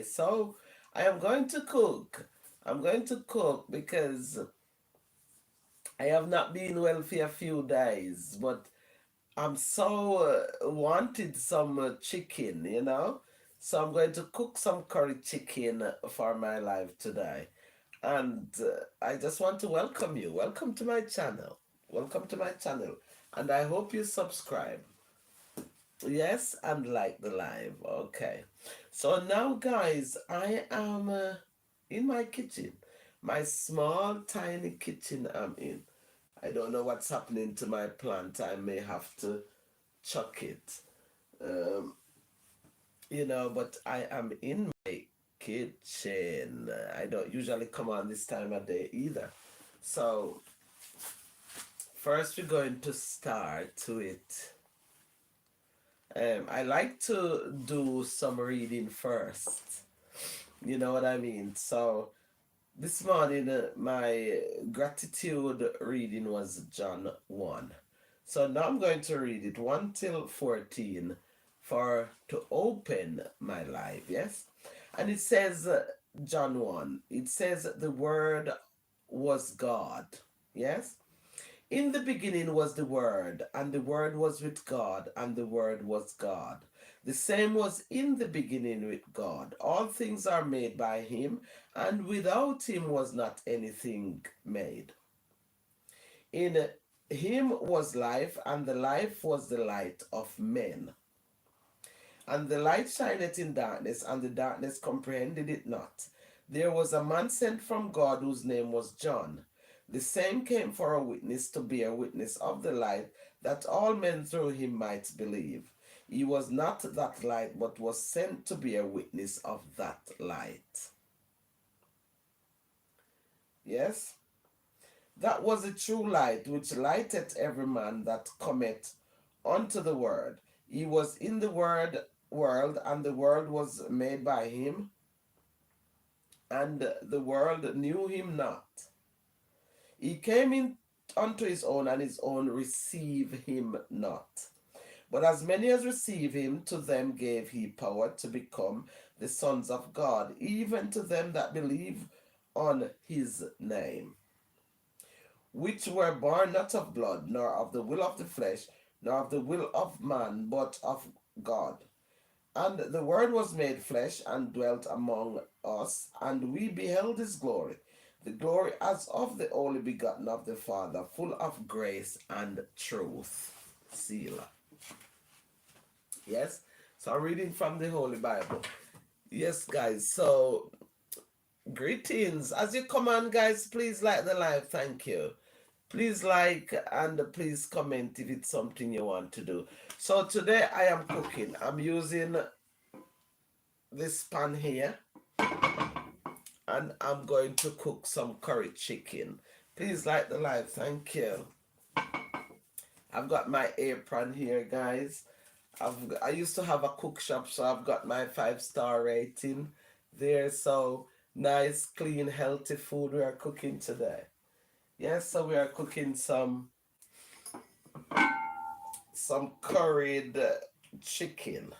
So I am going to cook. I'm going to cook because I have not been well for a few days, but I'm so wanted some chicken. So I'm going to cook some curry chicken for my life today. And I just want to welcome you. Welcome to my channel. Welcome to my channel. And I hope you subscribe. Yes, and like the live. Okay. So now, guys, I am in my kitchen. My small, tiny kitchen I'm in. I don't know what's happening to my plant. I may have to chuck it. Um, but I am in my kitchen. I don't usually come on this time of day either. So, first we're going to start with. I like to do some reading first. You know what I mean? So, this morning, my gratitude reading was John 1. So now I'm going to read it 1 till 14 for to open my life, yes? And it says, John 1, it says, the Word was God, yes? In the beginning was the Word, and the Word was with God, and the Word was God. The same was in the beginning with God. All things are made by him, and without him was not anything made. In him was life, and the life was the light of men. And the light shineth in darkness, and the darkness comprehended it not. There was a man sent from God whose name was John. The same came for a witness to bear witness of the light, that all men through him might believe. He was not that light, but was sent to bear witness of that light. Yes? That was the true light, which lighteth every man that cometh unto the word. He was in the world, and the world was made by him, and the world knew him not. He came in unto his own, and his own receive him not. But as many as receive him, to them gave he power to become the sons of God, even to them that believe on his name, which were born not of blood, nor of the will of the flesh, nor of the will of man, but of God. And the Word was made flesh and dwelt among us, and we beheld his glory, the glory as of the only begotten of the Father, full of grace and truth. Selah. Yes? So I'm reading from the Holy Bible. Yes, guys. So, greetings. As you come on, guys, please like the live. Thank you. Please like and please comment if it's something you want to do. So today I am cooking. I'm using this pan here, and I'm going to cook some curry chicken. Please like the live. Thank you. I've got my apron here, guys. I used to have a cook shop, so I've got my 5-star rating there. So nice, clean, healthy food we are cooking today. Yes, so we are cooking some curried chicken.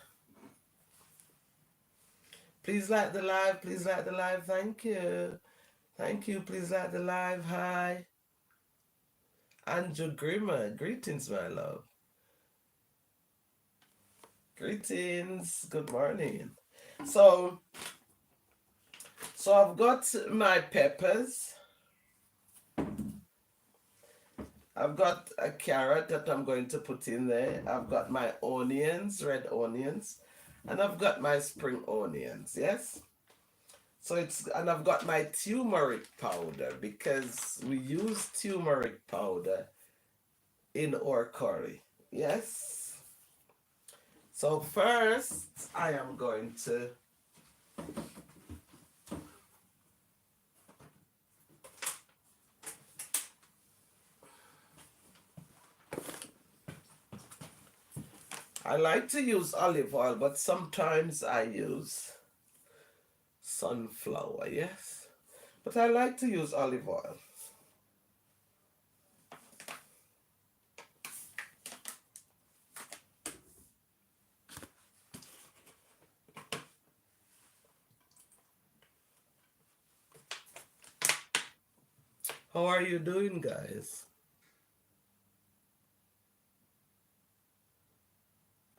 Please like the live. Please like the live. Thank you. Thank you. Please like the live. Hi. Andrew Grimmer. Greetings, my love. Greetings. Good morning. So I've got my peppers. I've got a carrot that I'm going to put in there. I've got my onions, red onions, and I've got my spring onions. Yes. And I've got my turmeric powder, because we use turmeric powder in our curry. Yes. So first I am going to I like to use olive oil, but sometimes I use sunflower, yes. But I like to use olive oil. How are you doing, guys?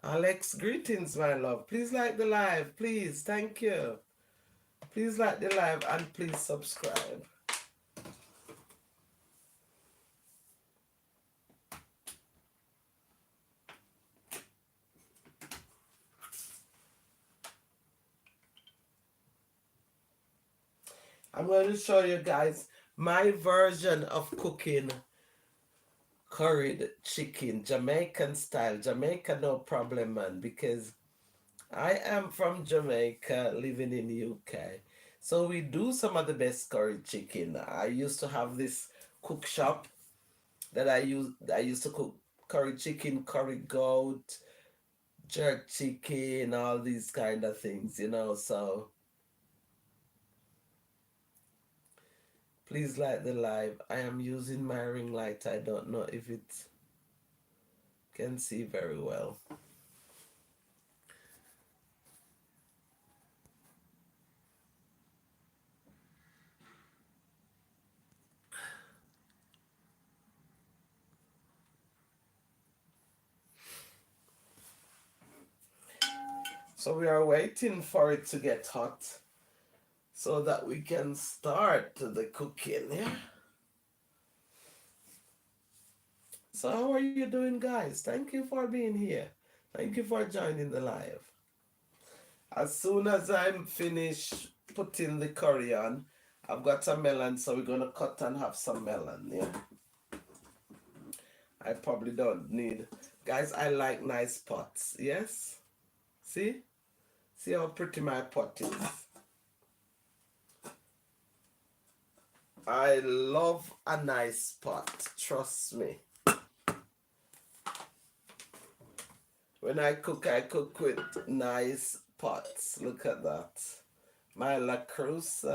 Alex, greetings, my love. Please like the live, please. Thank you. Please like the live and please subscribe. I'm going to show you guys my version of cooking curried chicken, Jamaican style. Jamaica, no problem, man, because I am from Jamaica, living in the UK. So we do some of the best curry chicken. I used to have this cook shop that I used to cook curry chicken, curry goat, jerk chicken, all these kind of things, you know. So please like the live. I am using my ring light. I don't know if it can see very well. So we are waiting for it to get hot so that we can start the cooking, yeah? So how are you doing, guys? Thank you for being here. Thank you for joining the live. As soon as I'm finished putting the curry on, I've got a melon, so we're gonna cut and have some melon, yeah? I probably don't need... Guys, I like nice pots, yes? See? See how pretty my pot is? I love a nice pot, trust me. When I cook with nice pots. Look at that. My La Cruz.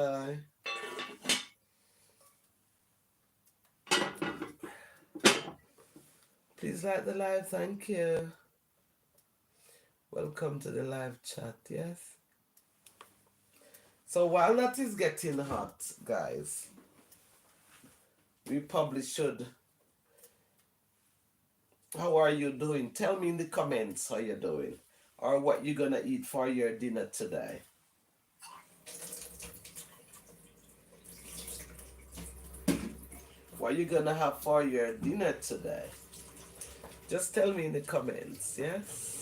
Please like the live, thank you. Welcome to the live chat, yes? So while that is getting hot, guys, we probably should... How are you doing? Tell me in the comments how you're doing. Or what you're gonna eat for your dinner today. What you gonna have for your dinner today? Just tell me in the comments, yes?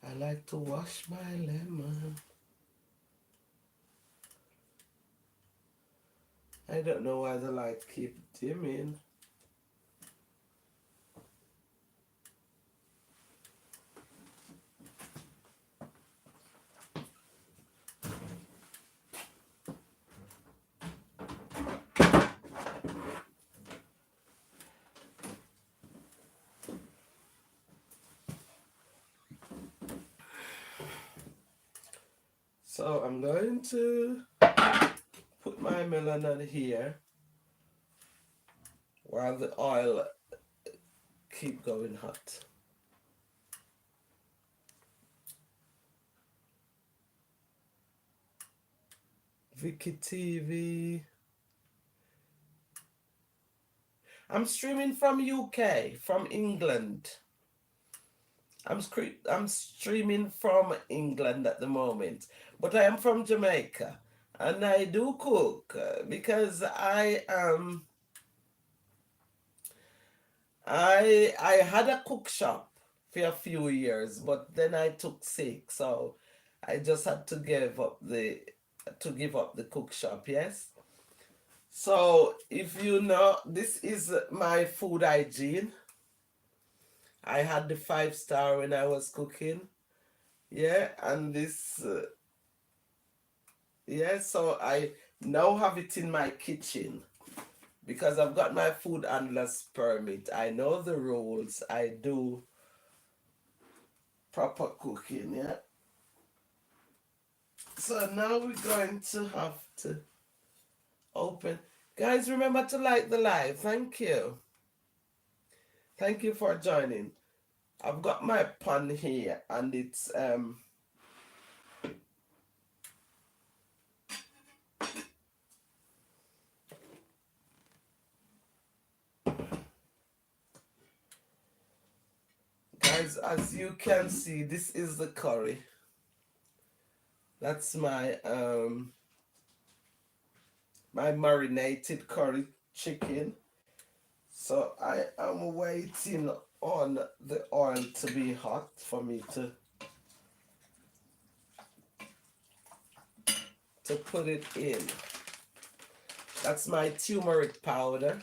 I like to wash my lemon. I don't know why the light keep dimming. So I'm going to put my melon on here while the oil keep going hot. Vicky TV. I'm streaming from UK, from England. I'm streaming from England at the moment, but I am from Jamaica, and I do cook because I had a cook shop for a few years, but then I took sick, so I just had to give up the cook shop. Yes. So if you know, this is my food hygiene. I had the 5-star when I was cooking. Yeah, and this, yeah, so I now have it in my kitchen because I've got my food handler's permit. I know the rules. I do proper cooking, yeah. So now we're going to have to open. Guys, remember to like the live. Thank you. Thank you for joining. I've got my pan here and it's guys, as you can see, this is the curry. That's my marinated curry chicken. So I am waiting on the oil to be hot for me to put it in. That's my turmeric powder.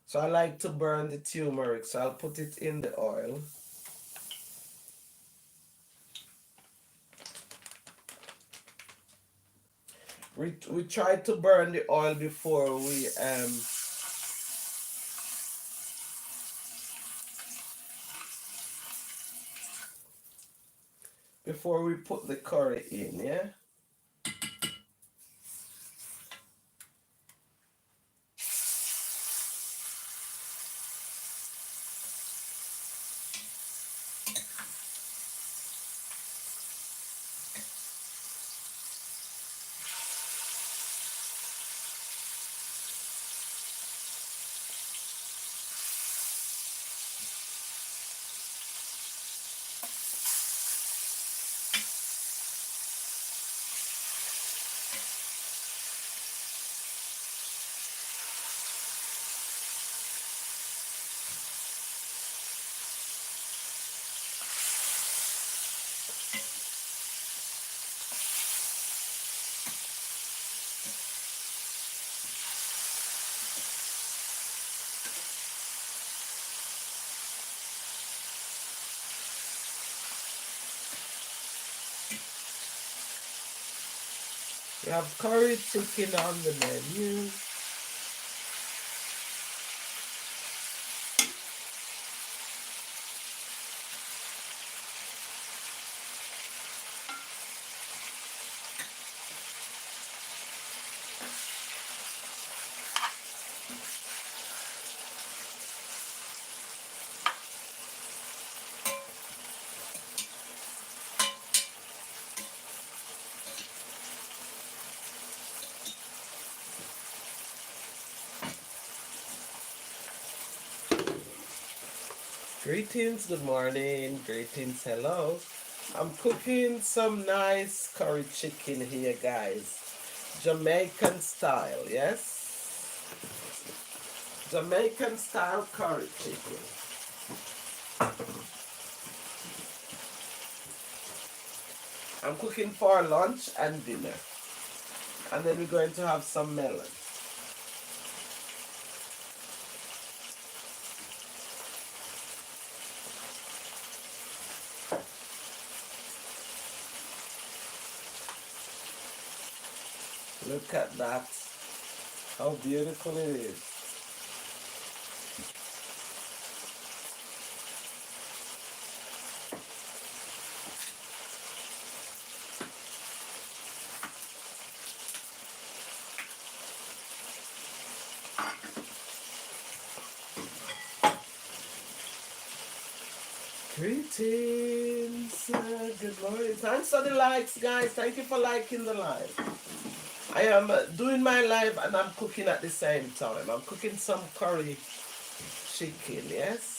So I like to burn the turmeric, so I'll put it in the oil. We try to burn the oil before we put the curry in, yeah? We have curry chicken on the menu. Greetings, good morning, greetings, hello. I'm cooking some nice curry chicken here, guys. Jamaican style, yes? Jamaican style curry chicken. I'm cooking for lunch and dinner. And then we're going to have some melon. Look at that. How beautiful it is. Greetings. Good morning. Thanks for the likes, guys. Thank you for liking the live. I am doing my live and I'm cooking at the same time. I'm cooking some curry chicken, yes?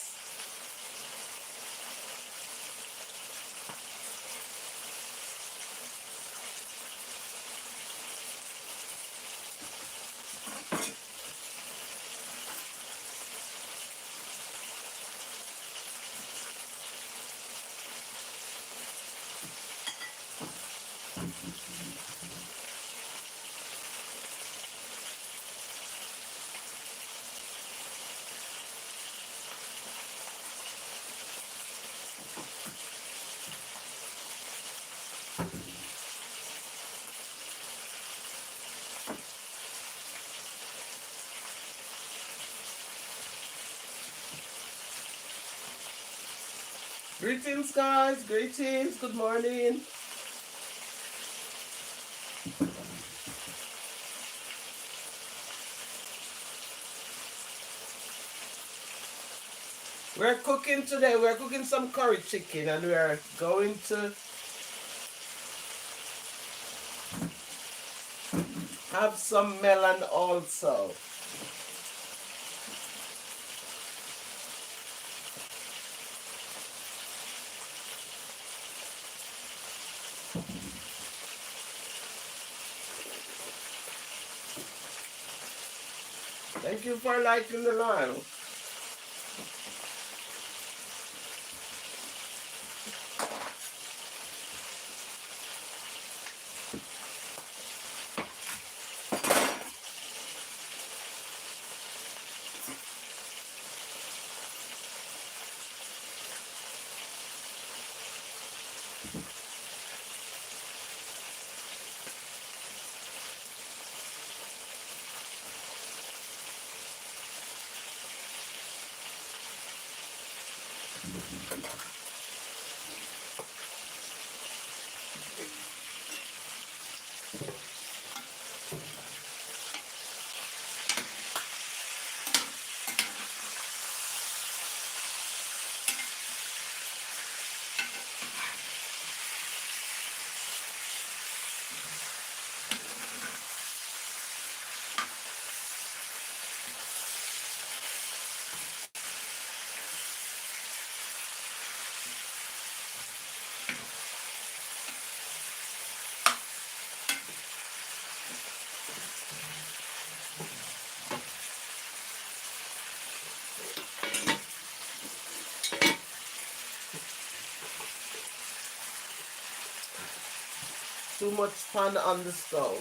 Greetings, guys. Greetings. Good morning. We're cooking today. We're cooking some curry chicken, and we're going to have some melon also. Thank you for liking the live. Too much pan on the stove.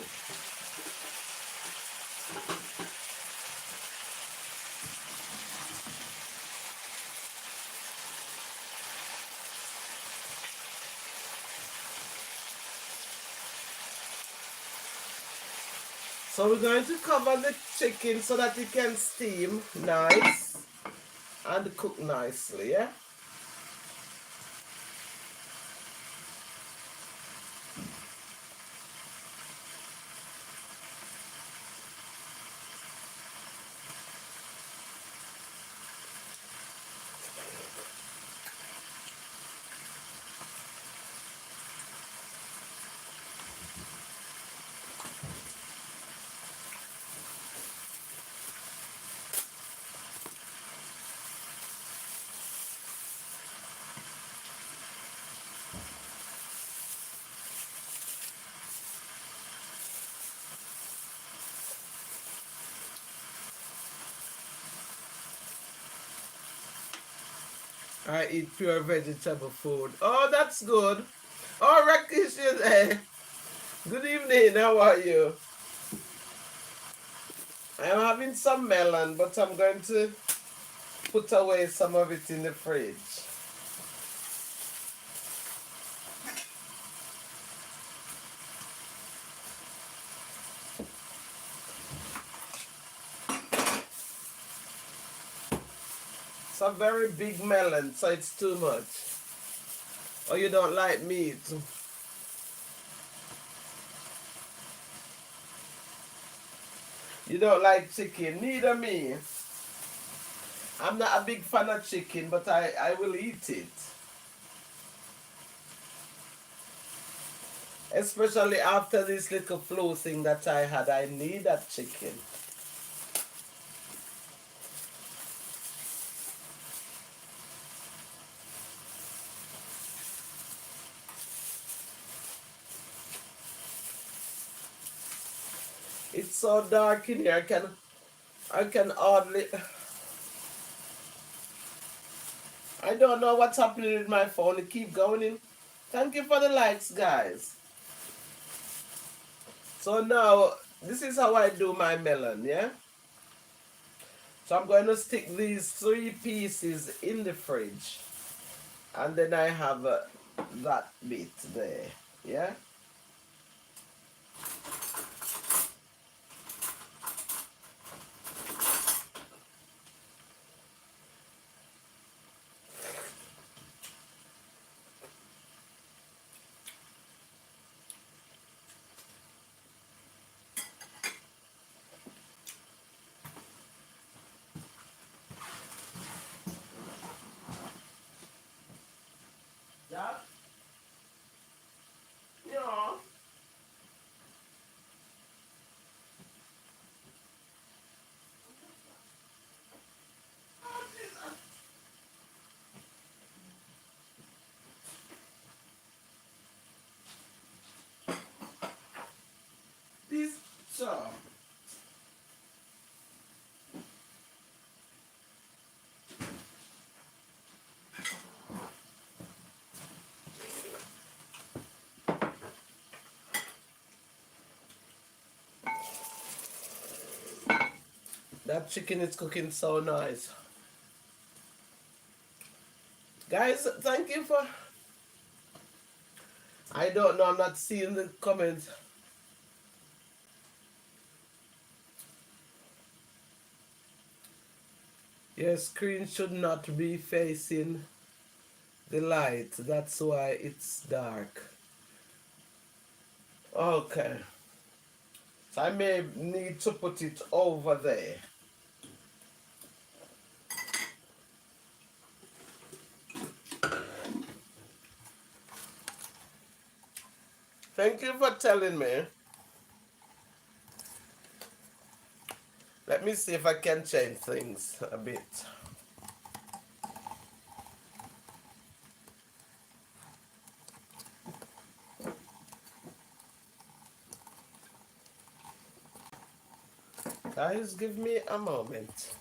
So we're going to cover the chicken so that it can steam nice and cook nicely, yeah? I eat pure vegetable food. Oh, that's good. Oh, Rakesh is there. Good evening. How are you? I'm having some melon, but I'm going to put away some of it in the fridge. It's a very big melon, so it's too much. Oh, you don't like meat? You don't like chicken? Neither me. I'm not a big fan of chicken, but I will eat it. Especially after this little flu thing that I had, I need that chicken. It's so dark in here. I can hardly. I don't know what's happening with my phone. It keep going in. Thank you for the likes, guys. So now this is how I do my melon, yeah. So I'm going to stick these 3 pieces in the fridge, and then I have that bit there, yeah. That chicken is cooking so nice. Guys, thank you for... I don't know, I'm not seeing the comments. Your screen should not be facing the light. That's why it's dark. Okay. So I may need to put it over there. Thank you for telling me. Let me see if I can change things a bit. Guys, give me a moment.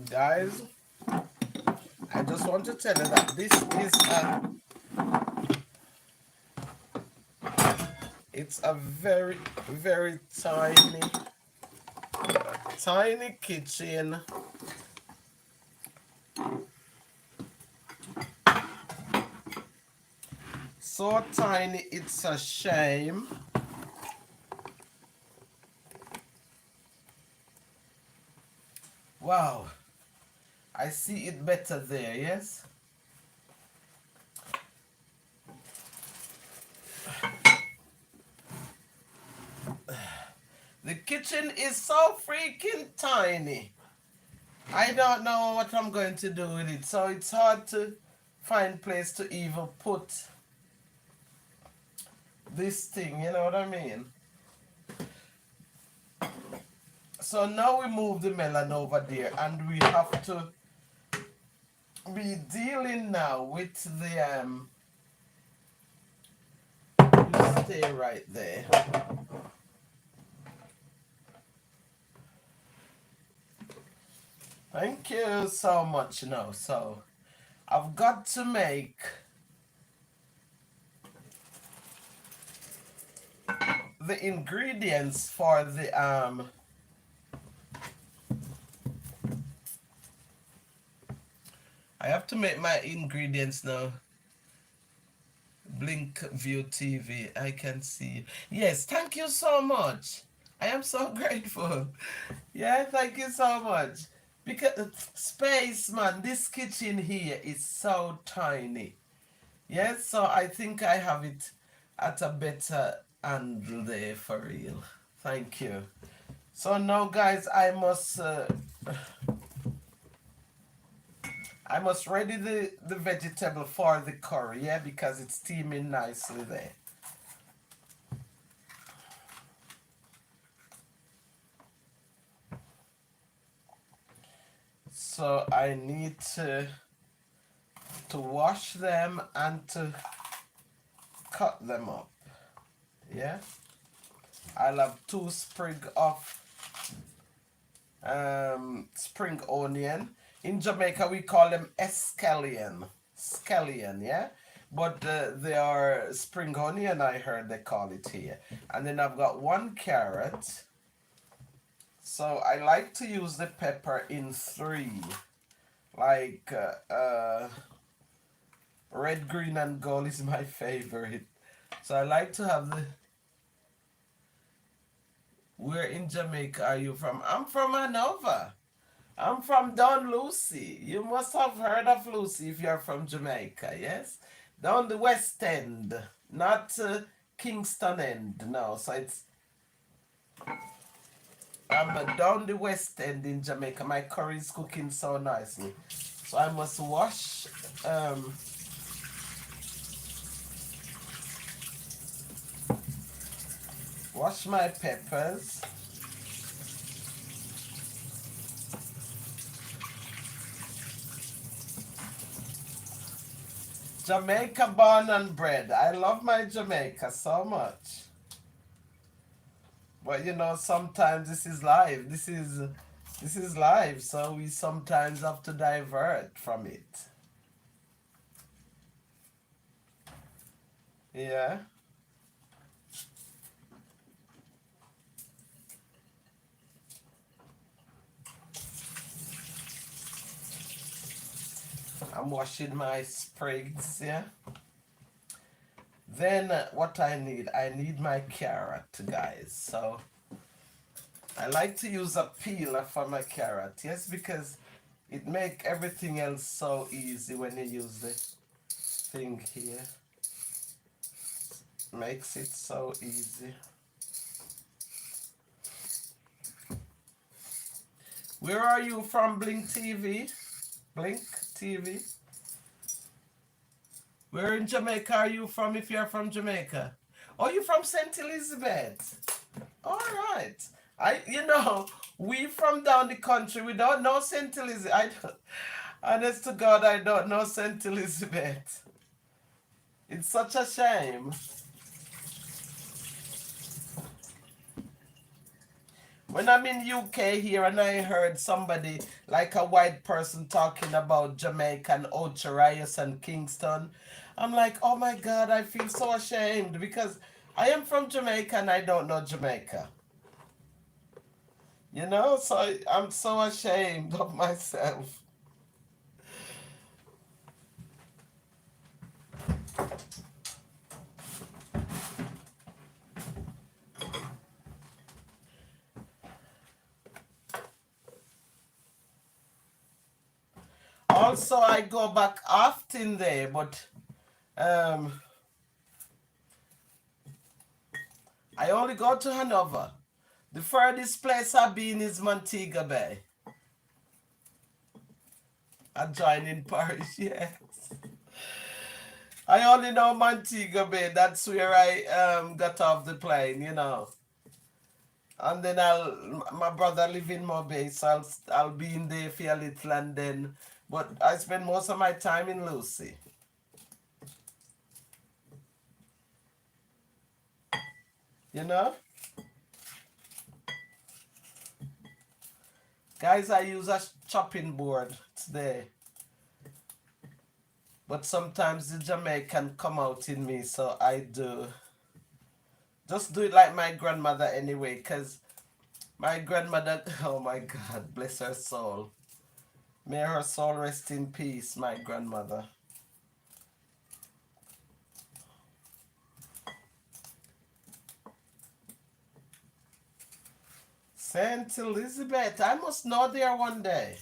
Guys, I just want to tell you that this is it's a very, very tiny kitchen. So tiny, it's a shame. Wow. I see it better there, yes? The kitchen is so freaking tiny. I don't know what I'm going to do with it. So it's hard to find place to even put this thing, you know what I mean? So now we move the melon over there and we have to be dealing now with the you stay right there. Thank you so much now. So I've got to make the ingredients for the I have to make my ingredients now. Blink View TV. I can see. Yes, thank you so much. I am so grateful. Yeah, thank you so much. Because space, man, this kitchen here is so tiny. Yes, so I think I have it at a better angle there for real. Thank you. So now, guys, I must ready the vegetable for the curry, yeah, because it's steaming nicely there. So I need to wash them and to cut them up. Yeah. I'll have 2 sprig of spring onion. In Jamaica we call them scallion, yeah, but they are spring onion, I heard they call it here. And then I've got 1 carrot. So I like to use the pepper in 3, like red, green, and gold is my favorite. So I like to have the... Where in Jamaica are you from? I'm from Hanover. I'm from Don Lucy. You must have heard of Lucy if you're from Jamaica, yes? Down the West End, not Kingston End, no. So it's... I'm down the West End in Jamaica. My curry is cooking so nicely. So I must wash... wash my peppers. Jamaica born and bred. I love my Jamaica so much. But you know, sometimes this is live. This is live, so we sometimes have to divert from it. Yeah. I'm washing my sprigs, yeah. Then what I need my carrot, guys. So I like to use a peeler for my carrot, yes, because it make everything else so easy when you use the thing here. Makes it so easy. Where are you from, Blink TV? Blink TV? Where in Jamaica are you from if you're from Jamaica? Oh, you from St. Elizabeth? All right. We from down the country, we don't know St. Elizabeth. Honest to God, I don't know St. Elizabeth. It's such a shame. When I'm in UK here and I heard somebody, like a white person, talking about Jamaica and Ocharias and Kingston, I'm like, oh my God, I feel so ashamed because I am from Jamaica and I don't know Jamaica. So I'm so ashamed of myself. Also, I go back often there, but um, I only go to Hanover. The furthest place I've been is Montego Bay. Adjoining parish, yes. I only know Montego Bay. That's where I got off the plane. And then my brother live in Mobay, so I'll be in there for a little and then. But I spend most of my time in Lucy. You know? Guys, I use a chopping board today. But sometimes the Jamaican come out in me, so I do. Just do it like my grandmother anyway, because my grandmother, oh my God, bless her soul. May her soul rest in peace, my grandmother. St. Elizabeth, I must know there one day.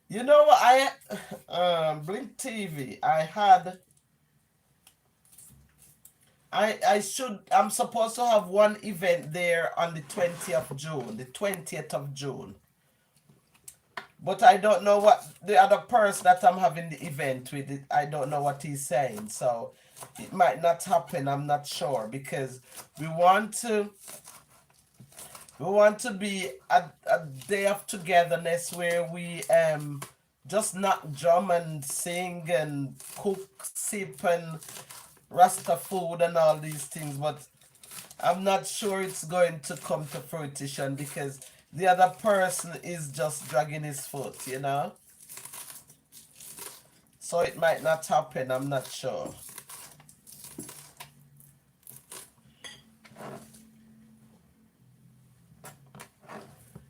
You know what? Blink TV. I'm supposed to have one event there on the 20th of June, the 20th of June. But I don't know what the other person that I'm having the event with, I don't know what he's saying. So it might not happen, I'm not sure, because we want to be a day of togetherness where we just not drum and sing and cook, sip and Rasta food and all these things, but I'm not sure it's going to come to fruition because the other person is just dragging his foot. So it might not happen, I'm not sure.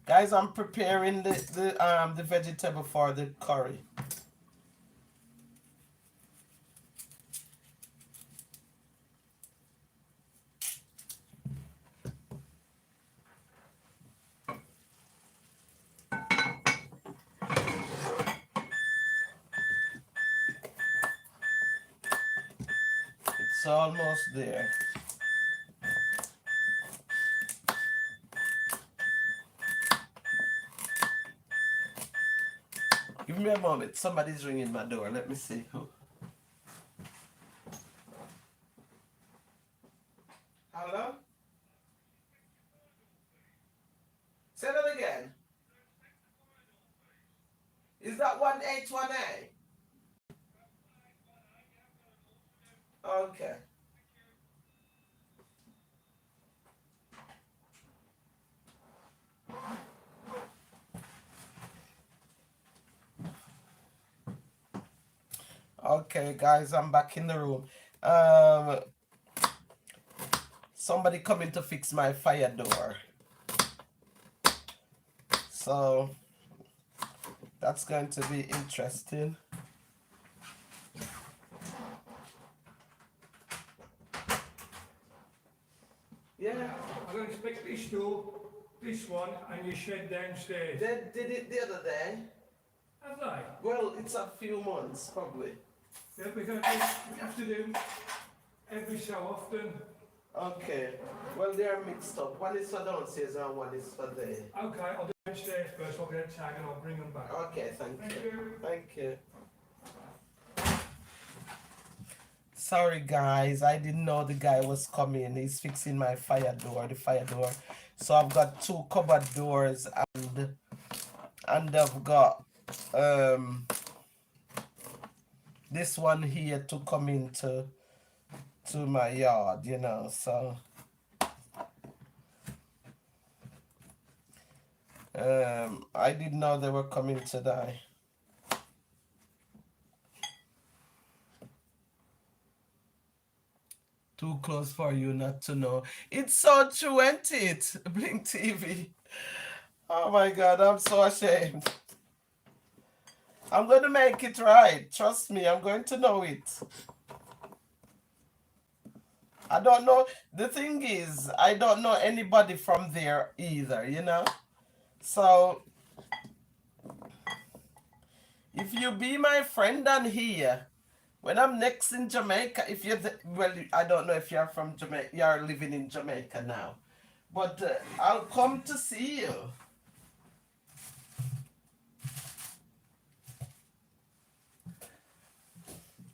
Guys, I'm preparing the vegetable for the curry. It's almost there. Give me a moment. Somebody's ringing my door. Let me see who. Hello? Say that that 181A? Okay. Okay, guys, I'm back in the room. Um, Somebody coming to fix my fire door. So that's going to be interesting. Yeah. I'm going to pick this door, this one, and your shed downstairs. They did it the other day. Have they? Well, it's a few months, probably. Yeah, we have to do every so often. Okay. Well, they are mixed up. One is for downstairs and one is for there. Okay, I'll do downstairs first, I'll get a tag and I'll bring them back. Okay, thank you. Thank you. Sorry, guys. I didn't know the guy was coming. He's fixing my fire door, the fire door. So I've got 2 cupboard doors and I've got this one here to come into my yard, you know. So I didn't know they were coming today. Too close for you not to know. It's so true, ain't it? Blink TV. Oh my God, I'm so ashamed. I'm going to make it right. Trust me, I'm going to know it. I don't know. The thing is, I don't know anybody from there either, you know? So, if you be my friend on here, when I'm next in Jamaica, if you're, well, I don't know if you're from Jamaica, you're living in Jamaica now, but I'll come to see you.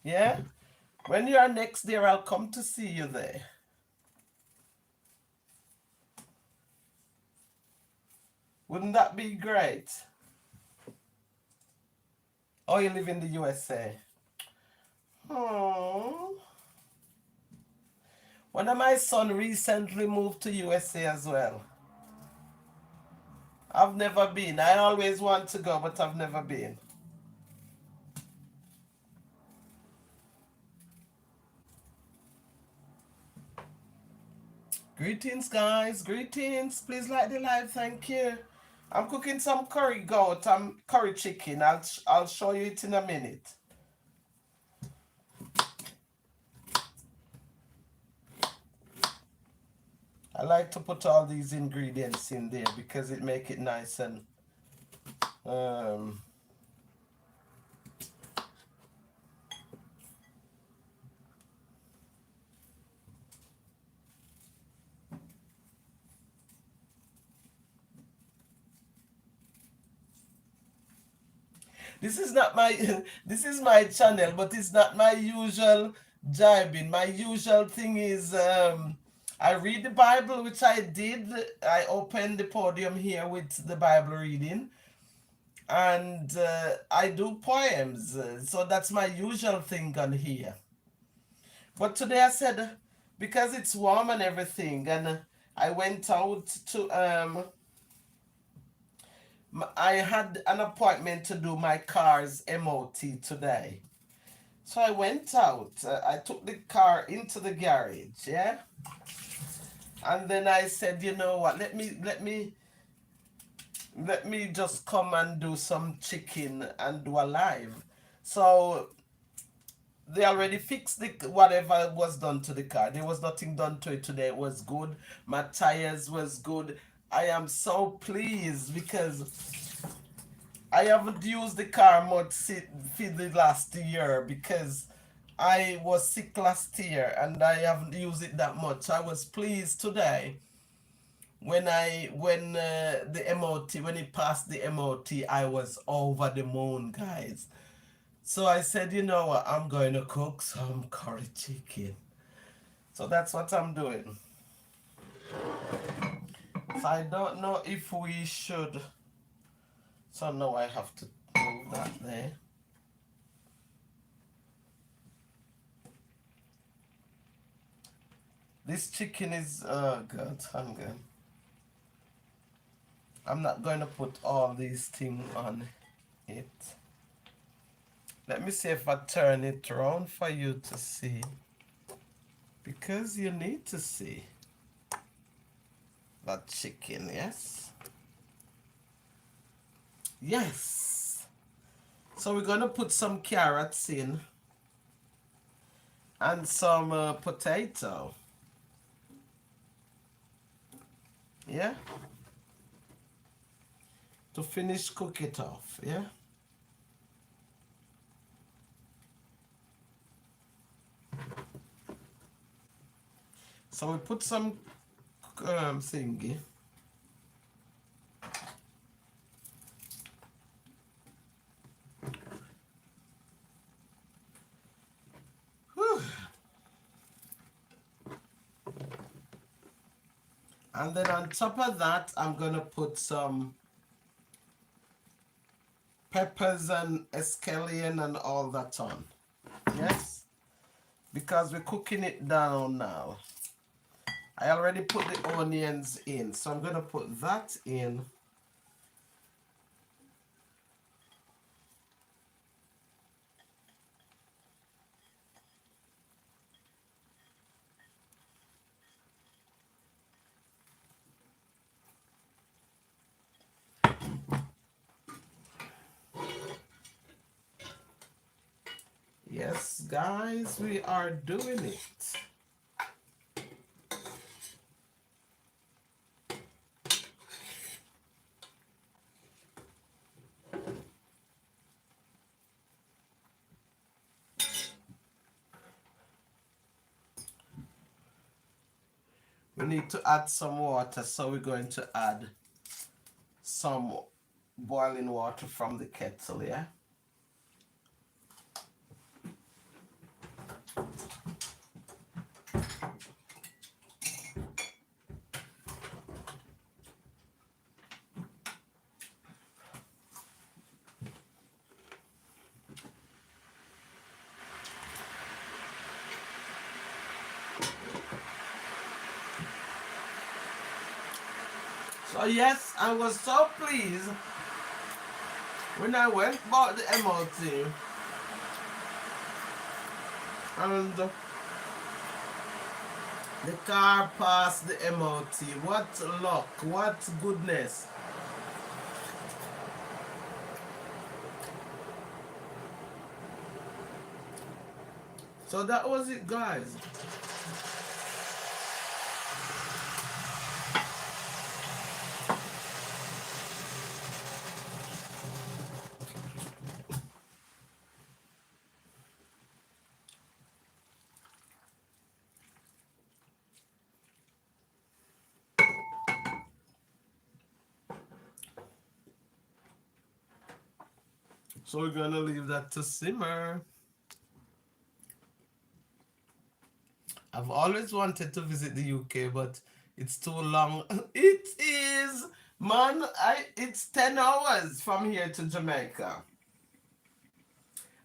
Yeah? When you are next there, I'll come to see you there. Wouldn't that be great? Oh, you live in the USA. Oh. One of my son recently moved to USA as well. I've never been. I always want to go, but I've never been. Greetings, guys. Greetings. Please like the live. Thank you. I'm cooking some curry goat. Curry chicken. I'll show you it in a minute. I like to put all these ingredients in there because it make it nice and this is not my this is my channel, but it's not my usual jibing. My usual thing is I read the Bible, which I did. I opened the podium here with the Bible reading, and I do poems. So that's my usual thing on here. But today I said, because it's warm and everything, and I went out to I had an appointment to do my car's MOT today. So I went out. I took the car into the garage, yeah? And then I said, you know what? Let me just come and do some chicken and do a live. So they already fixed whatever was done to the car. There was nothing done to it today. It was good. My tires was good. I am so pleased because I haven't used the car much for the last year because I was sick last year and I haven't used it that much. I was pleased today when the MOT, when it passed the MOT, I was over the moon, guys. So I said, you know what, I'm going to cook some curry chicken. So that's what I'm doing. So I don't know if we should. So now I have to move that there. This chicken is good, hunger. I'm not going to put all these things on it. Let me see if I turn it around for you to see. Because you need to see that chicken, yes? Yes. So we're going to put some carrots in and some potato. Yeah? To finish cook it off, yeah? So we put some thingy. Whew. And then on top of that, I'm going to put some peppers and scallion and all that on. Yes? Because we're cooking it down now. I already put the onions in, so I'm going to put that in. Yes, guys, we are doing it. We need to add some water, so we're going to add some boiling water from the kettle, yeah? So yes, I was so pleased when I went bought the MOT and the car passed the MOT. What luck, what goodness. So that was it, guys. So we're gonna leave that to simmer. I've always wanted to visit the UK, but it's too long. It is, man. It's 10 hours from here to Jamaica.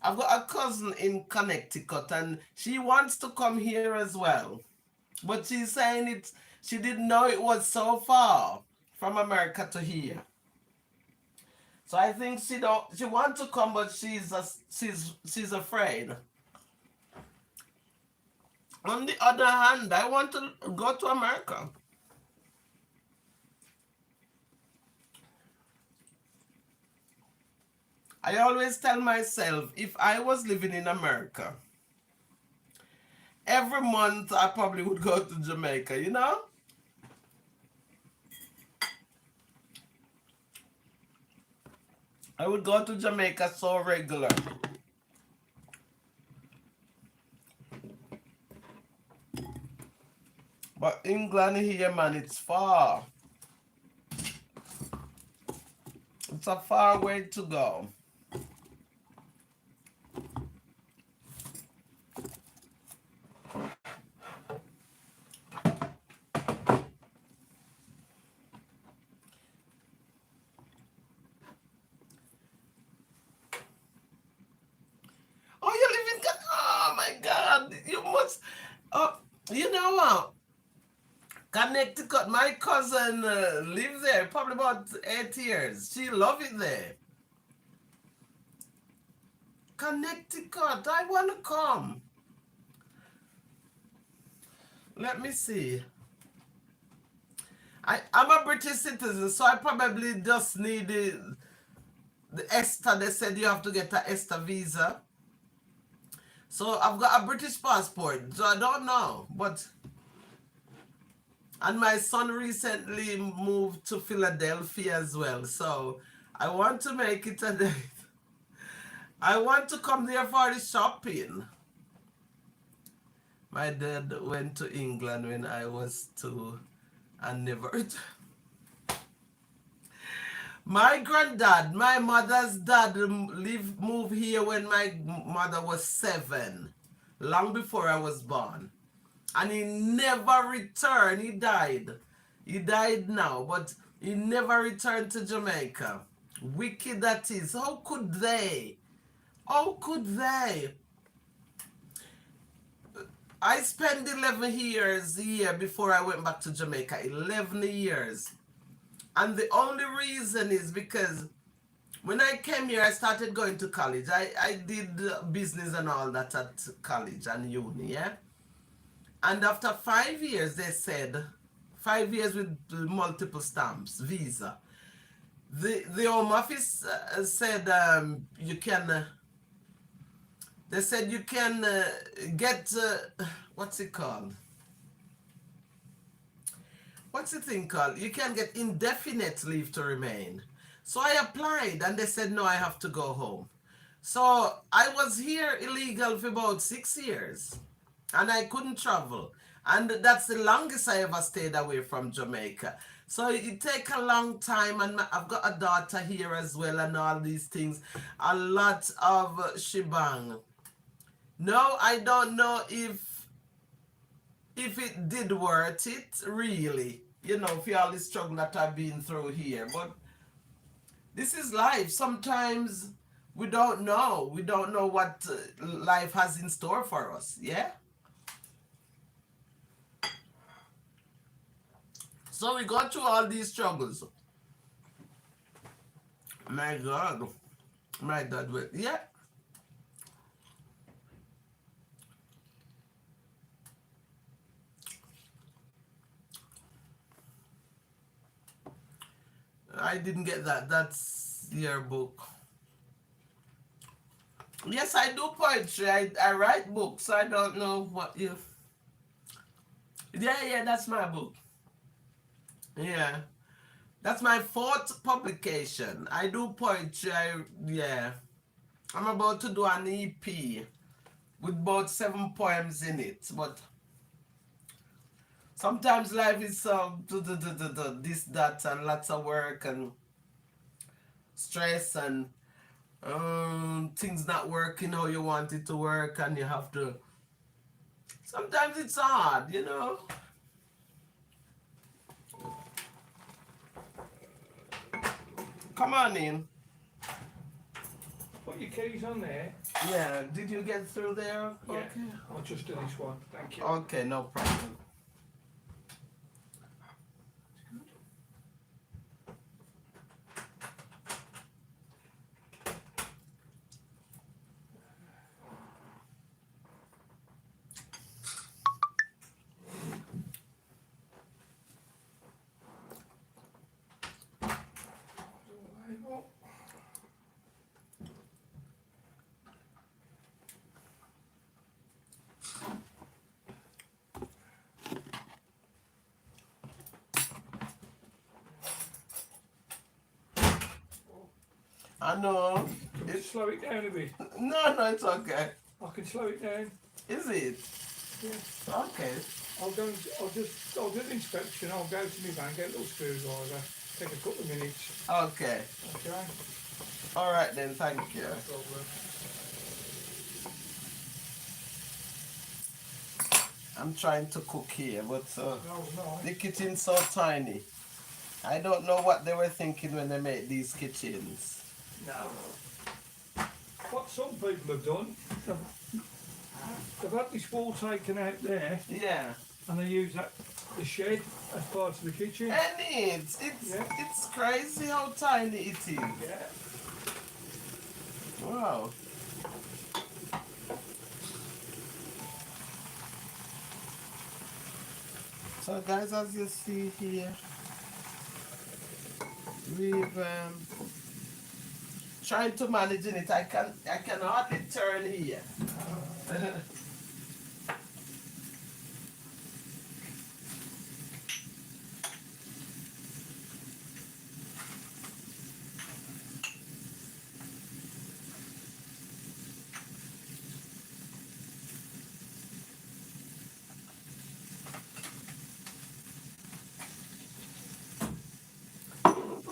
I've got a cousin in Connecticut, and she wants to come here as well, but she's saying she didn't know it was so far from America to here. So I think she wants to come, but she's afraid. On the other hand, I want to go to America. I always tell myself, if I was living in America, every month I probably would go to Jamaica, you know? I would go to Jamaica so regular. But England here, man, it's far. It's a far way to go. Connecticut. My cousin lives there, probably about 8 years. She love it there. Connecticut. I want to come. Let me see. I'm a British citizen, so I probably just need the ESTA. They said you have to get a ESTA visa. So I've got a British passport, so I don't know. And my son recently moved to Philadelphia as well. So I want to make it a day. I want to come there for the shopping. My dad went to England when I was 2 and never. My granddad, my mother's dad, moved here when my mother was 7, long before I was born. And he never returned. He died. He died now, but he never returned to Jamaica. Wicked that is. How could they? How could they? I spent 11 years here before I went back to Jamaica. 11 years. And the only reason is because when I came here, I started going to college. I did business and all that at college and uni, yeah? And after 5 years, they said, 5 years with multiple stamps, visa. The Home Office said you can, they said you can get, what's it called? What's the thing called? You can get indefinite leave to remain. So I applied and they said, no, I have to go home. So I was here illegal for about 6 years and I couldn't travel. And that's the longest I ever stayed away from Jamaica. So it take a long time, and I've got a daughter here as well and all these things. A lot of shebang. No, I don't know if it did worth it, really. You know, for all the struggle that I've been through here. But this is life. Sometimes we don't know. We don't know what life has in store for us. Yeah? So we go through all these struggles. My God. My God. Yeah. I didn't get that. That's your book. Yes, I do poetry. I write books. I don't know what you... Yeah, that's my book. Yeah. That's my 4th publication. I do poetry. Yeah. I'm about to do an EP with about 7 poems in it. But sometimes life is this, that, and lots of work and stress and things not working how you want it to work, and you have to... Sometimes it's hard, you know. Come on in. Put your keys on there. Yeah, did you get through there? Yeah. Okay. I'll just do this one. Thank you. Okay, no problem. I know. Slow it down a bit. No, it's okay. I can slow it down. Is it? Yeah. Okay. I'll do the inspection. I'll go to my van, get a little screwdriver. Take a couple of minutes. Okay. Okay. All right then, thank you. No problem. I'm trying to cook here, but No, the kitchen's so tiny. I don't know what they were thinking when they made these kitchens. No. What some people have done, they've had this wall taken out there, Yeah. and they use that the shed as part of the kitchen. And it's Yeah, it's crazy how tiny it is. yeah. Wow. So guys, as you see here, we've trying to manage it. I can hardly turn here.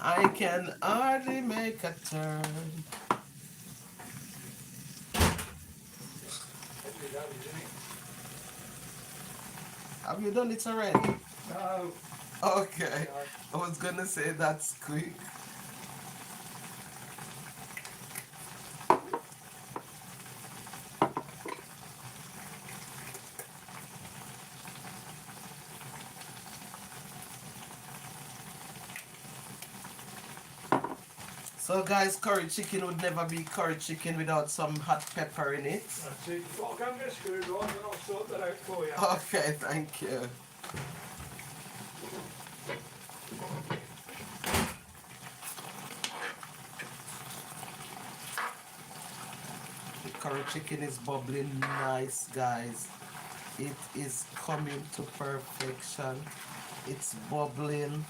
I can hardly make a turn. Have you done it already? No, Okay. no. I was gonna say that's quick. So guys, curry chicken would never be curry chicken without some hot pepper in it. That's it. Well, I'll go and get a screwdriver and I'll sort that out for you. Okay, thank you. The curry chicken is bubbling nice, guys. It is coming to perfection. It's bubbling.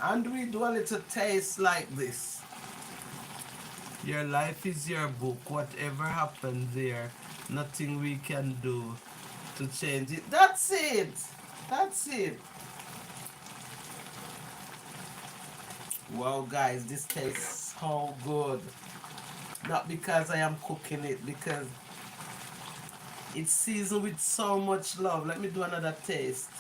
And we do a little taste like this. Your life is your book. Whatever happens there, nothing we can do to change it. That's it. That's it. Wow, guys, this tastes so good. Not because I am cooking it, because it's seasoned with so much love. Let me do another taste.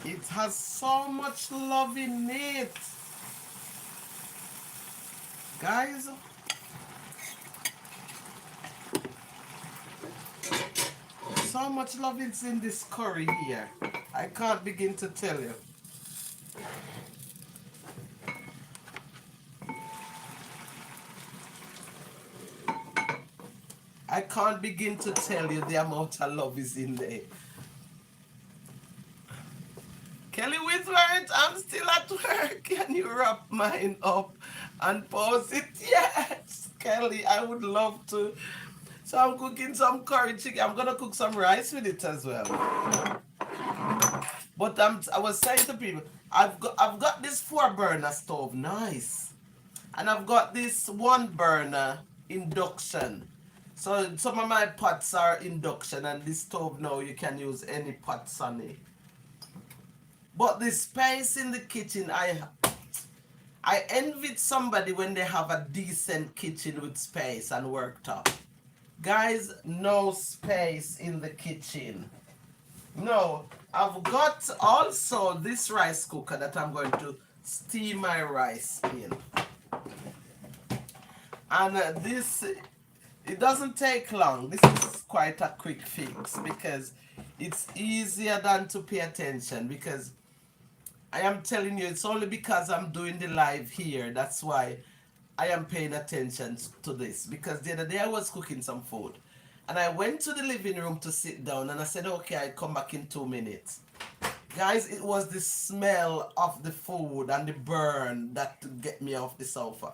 It has so much love in it. Guys, so much love is in this curry here. I can't begin to tell you. I can't begin to tell you the amount of love is in there. Kelly Whitworth, I'm still at work. Can you wrap mine up and pause it? Yes, Kelly, I would love to. So I'm cooking some curry chicken. I'm gonna cook some rice with it as well. But I was saying to people, I've got this 4 burner stove, nice, and I've got this 1 burner induction. So some of my pots are induction, and this stove now you can use any pots on it. But the space in the kitchen, I envy somebody when they have a decent kitchen with space and worktop. Guys, no space in the kitchen. No, I've got also this rice cooker that I'm going to steam my rice in. And this, it doesn't take long. This is quite a quick fix because it's easier than to pay attention, because I am telling you, it's only because I'm doing the live here. That's why I am paying attention to this. Because the other day I was cooking some food, and I went to the living room to sit down, and I said, okay, I'll come back in 2 minutes. Guys, it was the smell of the food and the burn that get me off the sofa.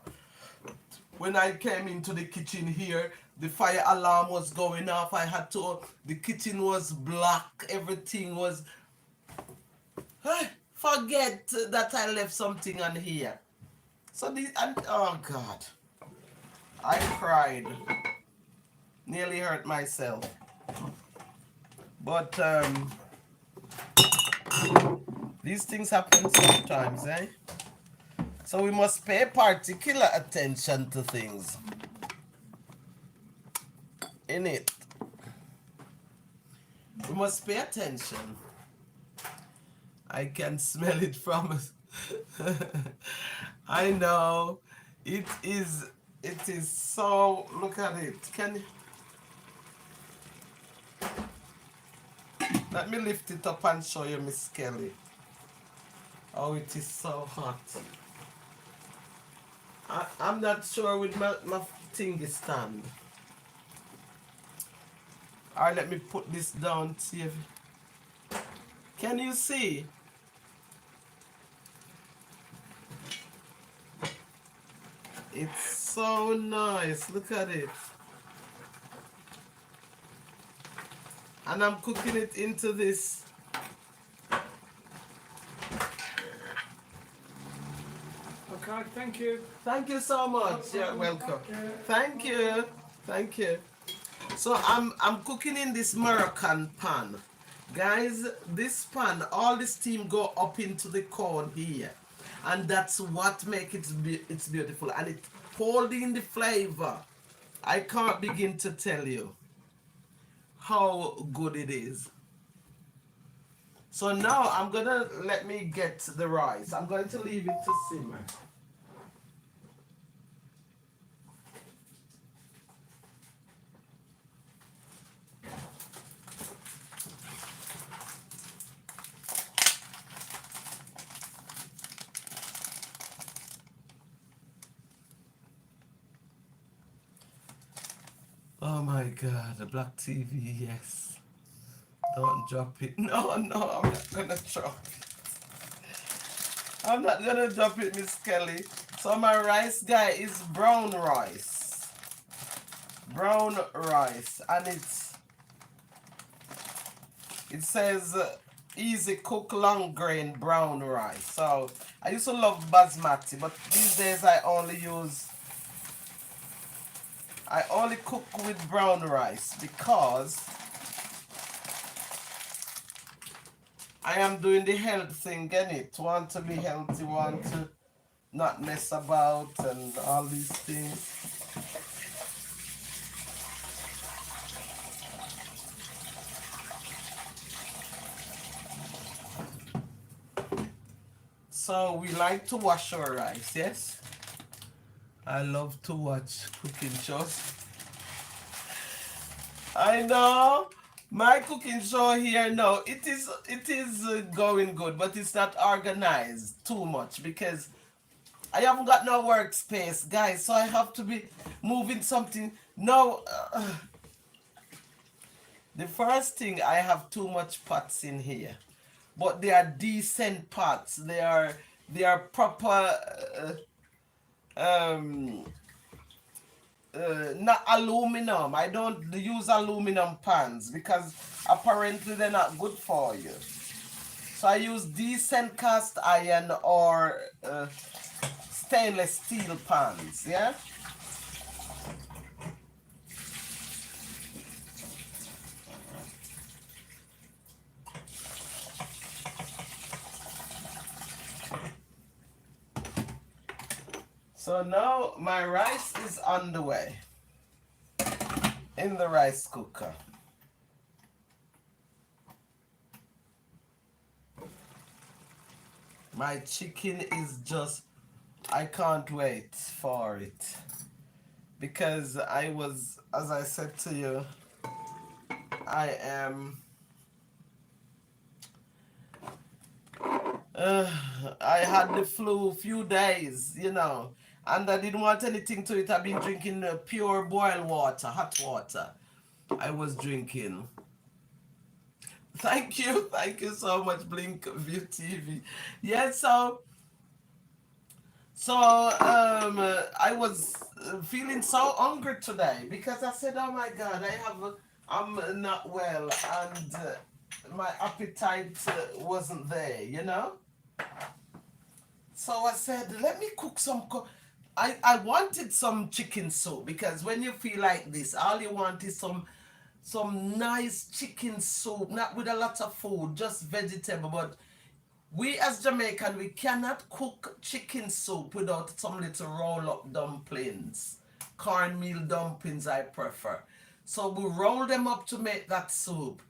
When I came into the kitchen here, the fire alarm was going off. The kitchen was black. Everything was... Forget that I left something on here. Oh God, I cried, nearly hurt myself. But These things happen sometimes, eh? So we must pay particular attention to things. In it. We must pay attention. I can smell it from I know. It is so look at it. Can you let me lift it up and show you, Miss Kelly? Oh, it is so hot. I'm not sure with my thingy stand. Alright, let me put this down, see if can you see? It's so nice. Look at it. And I'm cooking it into this. Okay, thank you. Thank you so much. You're welcome. Thank you. Thank you. So I'm cooking in this Moroccan pan. Guys, this pan, all the steam go up into the corn here. And that's what makes it's beautiful. And it holding the flavor. I can't begin to tell you how good it is. So now I'm gonna let me get the rice. I'm going to leave it to simmer. Oh my god, the black TV, yes. Don't drop it. No, no, I'm not gonna drop it. I'm not gonna drop it, Miss Kelly. So my rice, guy, is brown rice. Brown rice. And it says easy cook long grain brown rice. So I used to love basmati, but these days I only cook with brown rice because I am doing the health thing, get it? Want to be healthy, want to not mess about and all these things. So we like to wash our rice, yes? I love to watch cooking shows. I know. My cooking show here, no, it is going good, but it's not organized too much because I haven't got no workspace, guys, so I have to be moving something. No, the first thing, I have too much pots in here, but they are decent pots. They are proper, um, not aluminum. I don't use aluminum pans because apparently they're not good for you. So I use decent cast iron or stainless steel pans, yeah? So now my rice is on the way in the rice cooker. My chicken is just, I can't wait for it. Because as I said to you, I am, uh, I had the flu a few days, and I didn't want anything to it. I've been drinking pure boiled water, hot water. I was drinking. Thank you so much, Blink View TV. Yeah, I was feeling so hungry today because I said, "Oh my God, I'm not well, and my appetite wasn't there." So I said, "Let me cook some." I wanted some chicken soup because when you feel like this, all you want is some some nice chicken soup, not with a lot of food, just vegetable. But we as Jamaican, we cannot cook chicken soup without some little roll up dumplings. Cornmeal dumplings I prefer. So we roll them up to make that soup.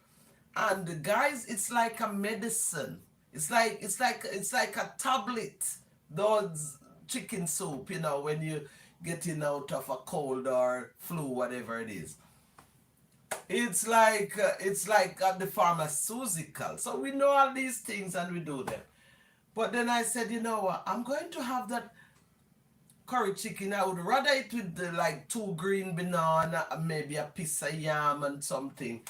And guys, it's like a medicine. It's like a tablet. Those chicken soup, when you getting out of a cold or flu, whatever it is. It's like the pharmaceutical. So we know all these things and we do them. But then I said, you know what? I'm going to have that curry chicken. I would rather eat with like two green banana, maybe a piece of yam and something.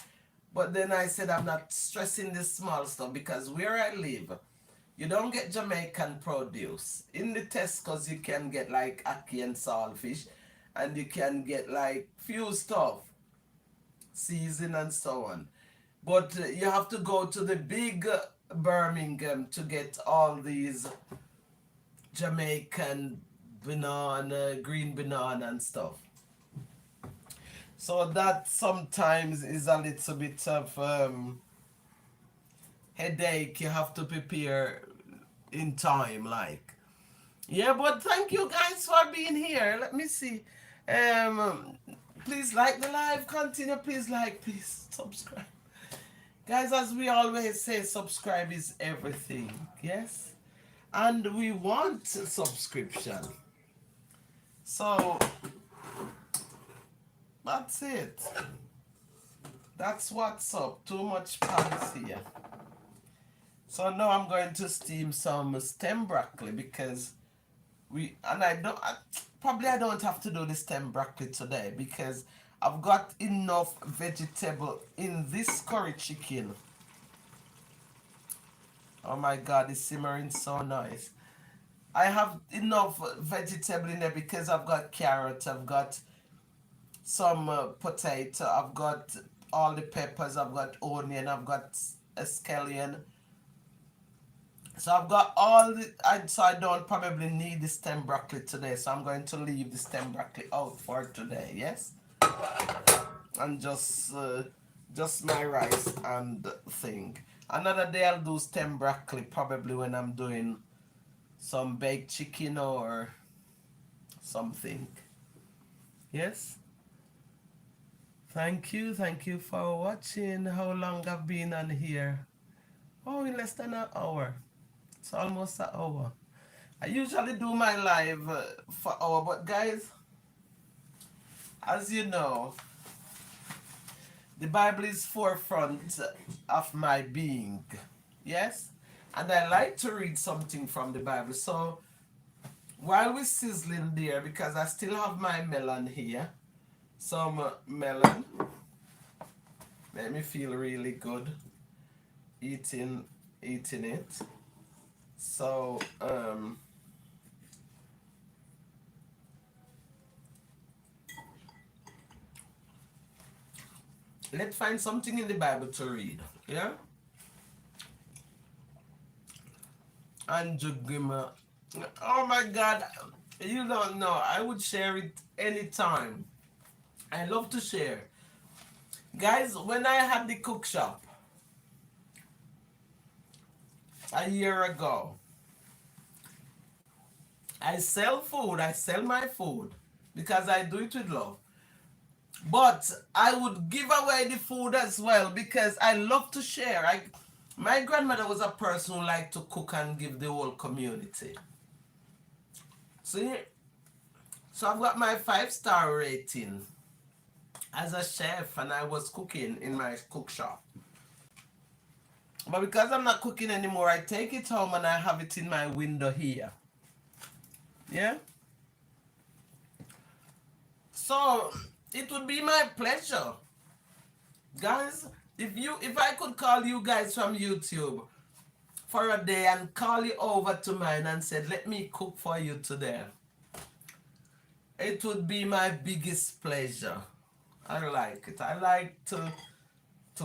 But then I said I'm not stressing the small stuff because where I live, you don't get Jamaican produce. In the Tesco's, you can get like ackee and saltfish, and you can get like few stuff, season and so on. But you have to go to the big Birmingham to get all these Jamaican banana, green banana and stuff. So that sometimes is a little bit of headache. You have to prepare in time, like. Yeah, but thank you guys for being here. Let me see. Um, Please like the live. Continue. Please like. Please subscribe. Guys, as we always say, subscribe is everything. Yes, and we want subscription. So that's it. That's what's up. Too much pants here. So now I'm going to steam some stem broccoli because probably I don't have to do the stem broccoli today because I've got enough vegetable in this curry chicken. Oh my God, it's simmering so nice. I have enough vegetable in there because I've got carrot, I've got some potato, I've got all the peppers, I've got onion, I've got a scallion. So I've got so I don't probably need the stem broccoli today. So I'm going to leave the stem broccoli out for today, yes? And just my rice and thing. Another day I'll do stem broccoli probably when I'm doing some baked chicken or something. Yes? Thank you for watching. How long I've been on here? Oh, in less than an hour. It's almost an hour. I usually do my live for hour, but guys, as you know, the Bible is forefront of my being. Yes? And I like to read something from the Bible. So while we're sizzling there, because I still have my melon here, some melon, make me feel really good eating it. So let's find something in the Bible to read. Yeah? And Jugima. Oh my God, you don't know. I would share it anytime. I love to share. Guys, when I had the cook shop a year ago, I sell food, I sell my food because I do it with love. But I would give away the food as well because I love to share. My grandmother was a person who liked to cook and give the whole community. See? So I've got my 5-star rating as a chef and I was cooking in my cook shop. But because I'm not cooking anymore, I take it home and I have it in my window here. Yeah? So it would be my pleasure. Guys, if I could call you guys from YouTube for a day and call you over to mine and said, let me cook for you today, it would be my biggest pleasure. I like it. I like to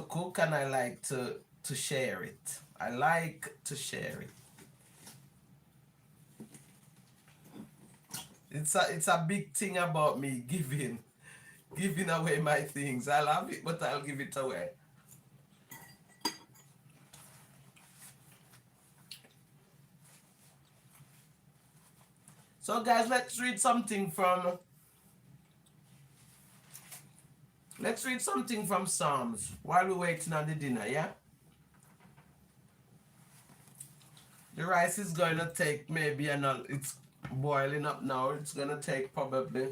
cook and I like to share it. I like to share it. It's a big thing about me giving. Giving away my things. I love it, but I'll give it away. So guys, let's read something from Psalms while we're waiting on the dinner, yeah? The rice is going to take maybe another, it's boiling up now. It's going to take probably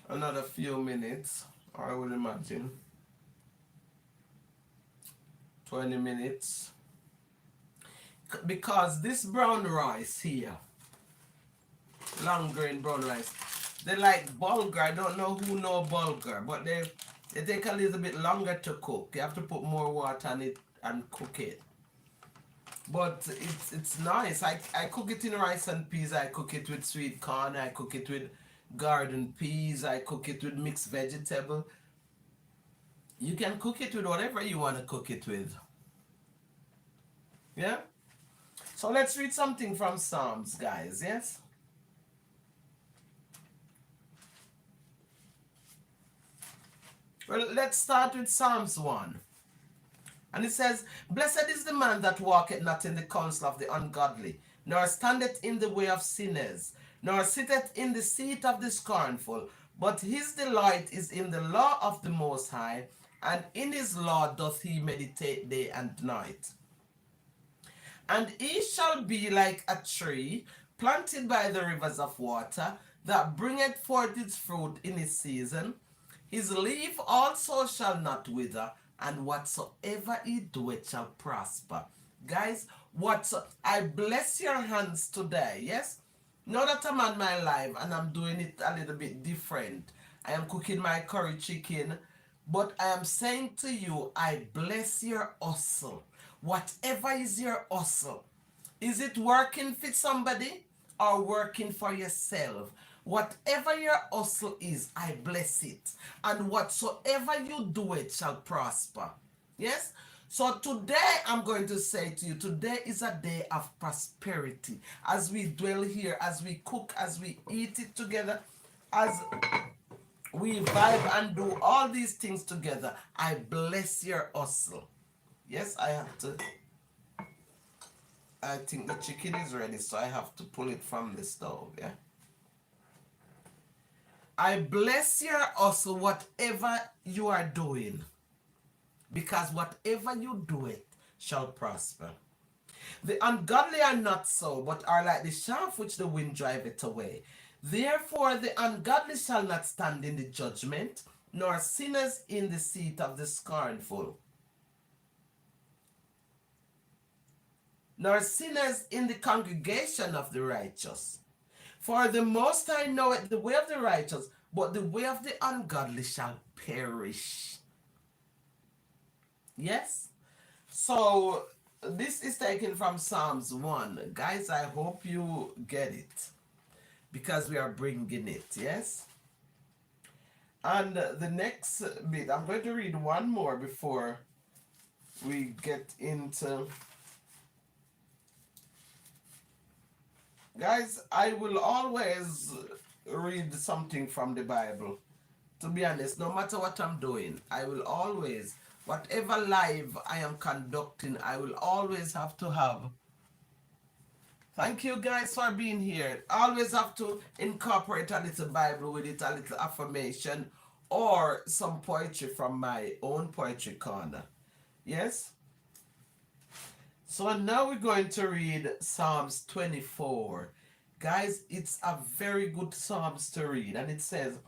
another few minutes, or I would imagine 20 minutes. Because this brown rice here, long grain brown rice, they like bulgur. I don't know who know bulgur, but they take a little bit longer to cook. You have to put more water on it and cook it. But it's nice. I cook it in rice and peas. I cook it with sweet corn. I cook it with garden peas. I cook it with mixed vegetable. You can cook it with whatever you want to cook it with. Yeah? So let's read something from Psalms, guys. Yes? Well, let's start with Psalms 1. And it says, Blessed is the man that walketh not in the counsel of the ungodly, nor standeth in the way of sinners, nor sitteth in the seat of the scornful, but his delight is in the law of the Most High, and in his law doth he meditate day and night. And he shall be like a tree planted by the rivers of water, that bringeth forth its fruit in its season. His leaf also shall not wither, and whatsoever he doeth shall prosper. Guys, I bless your hands today, yes? Now that I'm on my live and I'm doing it a little bit different, I am cooking my curry chicken, but I am saying to you, I bless your hustle. Whatever is your hustle, is it working for somebody or working for yourself? Whatever your hustle is, I bless it. And whatsoever you do, it shall prosper. Yes? So today I'm going to say to you, today is a day of prosperity. As we dwell here, as we cook, as we eat it together, as we vibe and do all these things together, I bless your hustle. Yes, I think the chicken is ready, so I have to pull it from the stove, yeah? I bless your hustle, whatever you are doing, because whatever you do it shall prosper. The ungodly are not so, but are like the chaff which the wind driveth away. Therefore the ungodly shall not stand in the judgment, nor sinners in the seat of the scornful, nor sinners in the congregation of the righteous. For the Most High knoweth the way of the righteous, but the way of the ungodly shall perish. Yes? So, this is taken from Psalms 1. Guys, I hope you get it, because we are bringing it, yes? And the next bit, I'm going to read one more before we get into... Guys, I will always read something from the Bible. To be honest, no matter what I'm doing, I will always, whatever live I am conducting, I will always have to have. Thank you guys for being here. Always have to incorporate a little Bible with it, a little affirmation, or some poetry from my own poetry corner. Yes? So now we're going to read Psalms 24. Guys, it's a very good Psalms to read. And it says,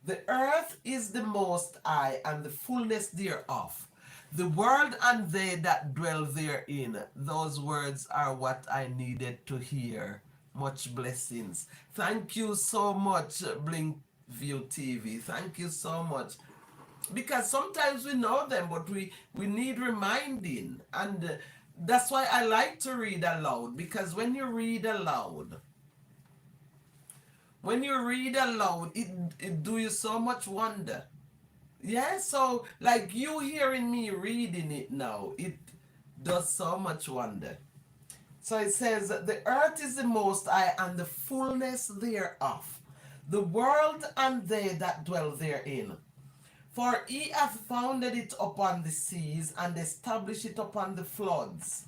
The earth is the Most High, and the fullness thereof, the world and they that dwell therein. Those words are what I needed to hear. Much blessings. Thank you so much, Blink View TV. Thank you so much. Because sometimes we know them, but we need reminding. And that's why I like to read aloud, because when you read aloud, it do you so much wonder. Yeah, so like you hearing me reading it now, it does so much wonder. So it says, The earth is the Most High, and the fullness thereof, the world and they that dwell therein. For he hath founded it upon the seas and established it upon the floods.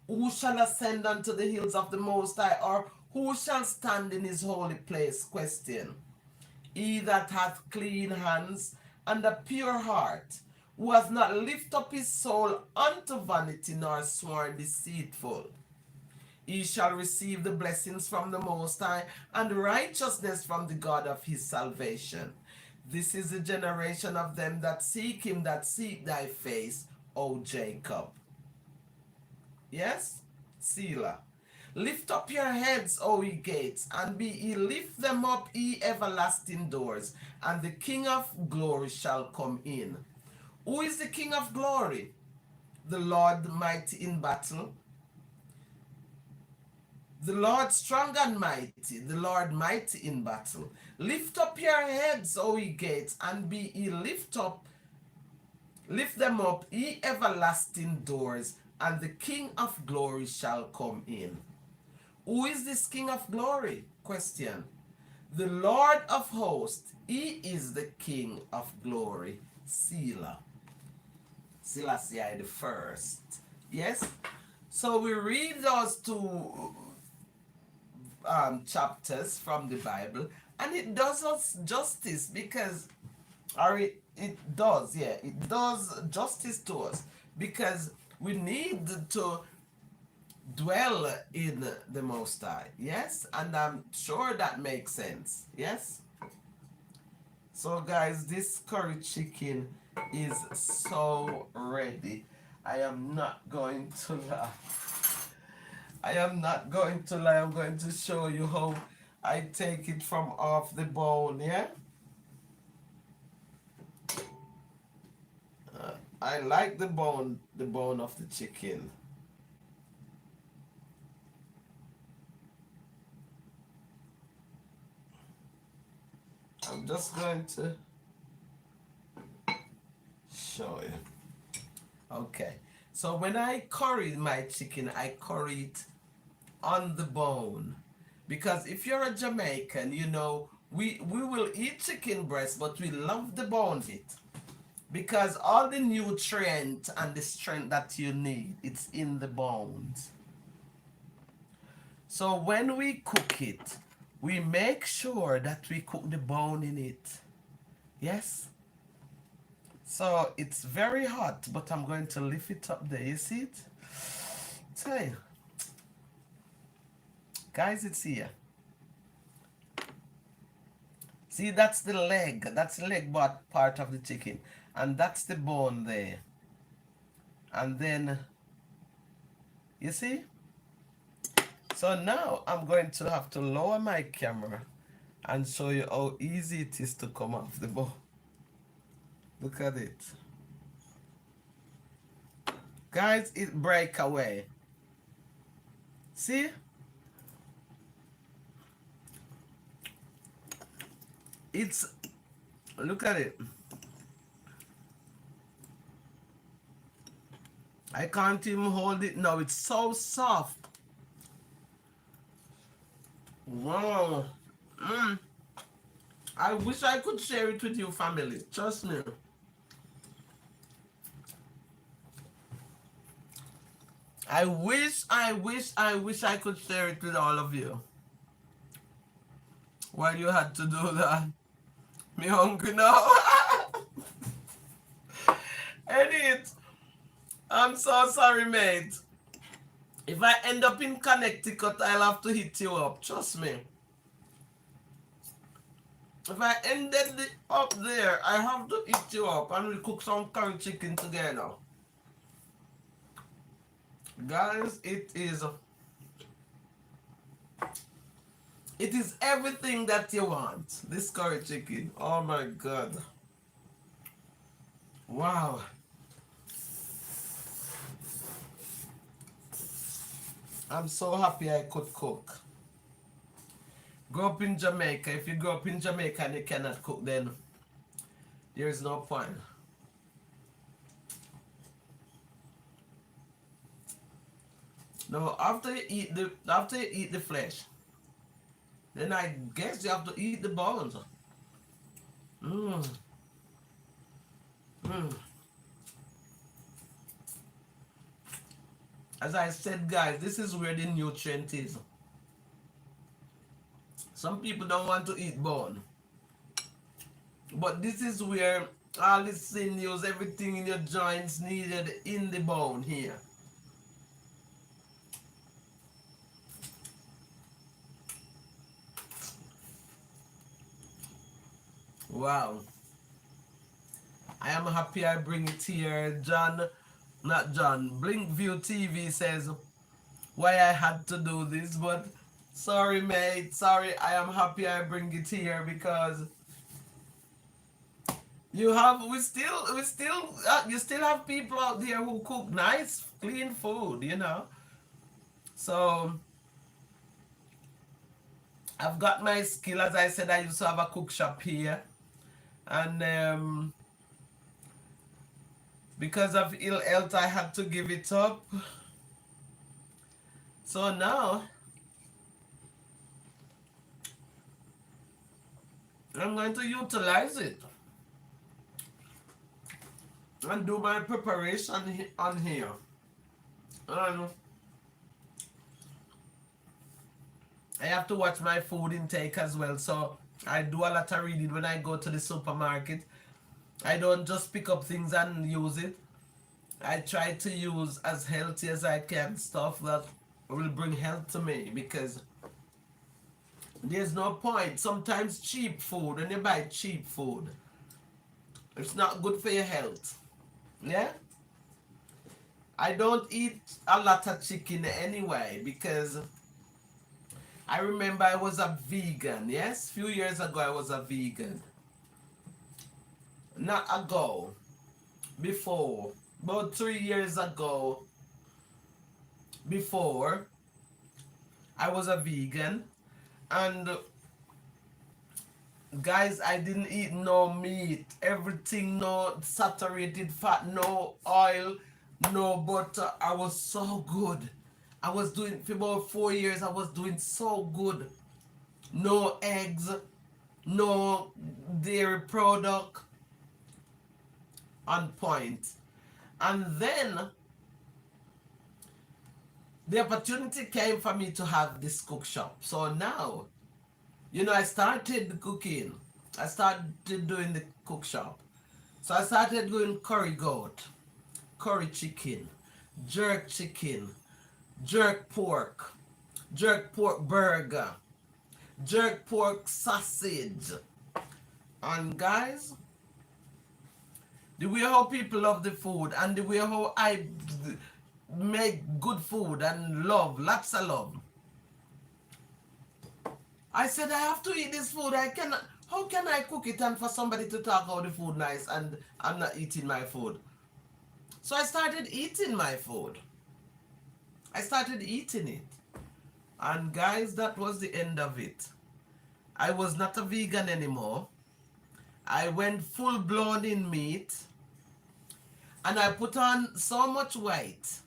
Who shall ascend unto the hills of the Most High, or who shall stand in his holy place? Question. He that hath clean hands and a pure heart, who hath not lifted up his soul unto vanity, nor sworn deceitful. He shall receive the blessings from the Most High, and righteousness from the God of his salvation. This is the generation of them that seek him, that seek thy face, O Jacob. Yes? Selah. Lift up your heads, O ye gates, and be ye lift them up, ye everlasting doors, and the King of glory shall come in. Who is the King of glory? The Lord mighty in battle. The Lord strong and mighty, the Lord mighty in battle. Lift up your heads, O ye gates, and be ye lift them up, ye everlasting doors, and the King of glory shall come in. Who is this King of glory? Question. The Lord of hosts, he is the King of glory. Selah. Selassie the first. Yes? So we read those two chapters from the Bible, and it does us justice because, or it does, yeah, it does justice to us because we need to dwell in the Most High. Yes, and I'm sure that makes sense. Yes. So guys, this curry chicken is so ready. I am not going to lie. I am not going to lie. I'm going to show you how I take it from off the bone. Yeah. I like the bone of the chicken. I'm just going to show you. Okay. So when I curry my chicken, I curry it on the bone. Because if you're a Jamaican, you know, we will eat chicken breast, but we love the bone bit. Because all the nutrient and the strength that you need, it's in the bones. So when we cook it, we make sure that we cook the bone in it. Yes? So it's very hot, but I'm going to lift it up there. You see it? Say, guys, it's here. See, that's the leg. That's the leg part of the chicken. And that's the bone there. And then, you see? So now I'm going to have to lower my camera and show you how easy it is to come off the bone. Look at it. Guys, it break away. See? It's, look at it. I can't even hold it now. It's so soft. Wow. I wish I could share it with you, family. Trust me. I wish I could share it with all of you. Why you had to do that? Me hungry now. Edit. I'm so sorry, mate. If I end up in Connecticut, I'll have to hit you up. Trust me. If I ended up there, I have to hit you up and we'll cook some curry chicken together. Guys, it is everything that you want. This curry chicken. Oh my God. Wow. I'm so happy I could cook. Grow up in Jamaica. If you grow up in Jamaica and you cannot cook, then there is no point. No, after you eat the flesh, Then I guess you have to eat the bones. Mm, mm. As I said, guys, this is where the nutrient is. Some people don't want to eat bone, but this is where all the sinews, everything in your joints needed in the bone here. Wow. I am happy I bring it here. John, not John, Blinkview TV says why I had to do this, but sorry, mate. Sorry, I am happy I bring it here because you still have people out there who cook nice, clean food, you know. So I've got my skill. As I said, I used to have a cook shop here, and because of ill health, I had to give it up. So now I'm going to utilize it and do my preparation on here. And I have to watch my food intake as well. So I do a lot of reading when I go to the supermarket. I don't just pick up things and use it. I try to use as healthy as I can stuff that will bring health to me, because there's no point. Sometimes cheap food, when you buy cheap food, it's not good for your health. Yeah? I don't eat a lot of chicken anyway because I remember I was a vegan. Yes, a few years ago I was a vegan. Not ago, before, about 3 years ago, before I was a vegan, and guys, I didn't eat no meat, everything, no saturated fat, no oil, no butter. I was so good. I was doing for about 4 years. I was doing so good. No eggs, no dairy product, on point. And then the opportunity came for me to have this cook shop. So now, I started cooking. I started doing the cook shop. So I started doing curry goat, curry chicken, chicken, jerk pork burger, jerk pork sausage. And guys, the way how people love the food and the way how I make good food and love, lots of love. I said I have to eat this food. I cannot. How can I cook it and for somebody to talk how the food nice and I'm not eating my food? So I started eating my food. I started eating it. And guys, that was the end of it. I was not a vegan anymore. I went full blown in meat. And I put on so much weight.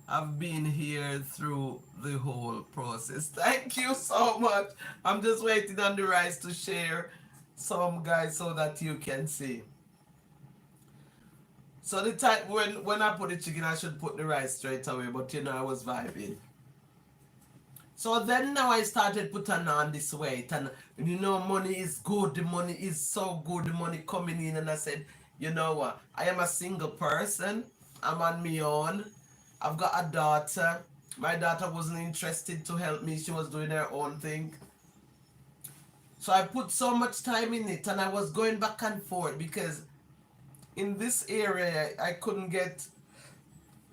I've been here through the whole process. Thank you so much. I'm just waiting on the rice to share some, guys, so that you can see. So the time when I put the chicken, I should put the rice straight away, but I was vibing. So then now I started putting on this weight, and money is good. The money is so good. The money coming in, and I said, you know what? I am a single person. I'm on my own. I've got a daughter. My daughter wasn't interested to help me. She was doing her own thing. So I put so much time in it, and I was going back and forth because in this area I couldn't get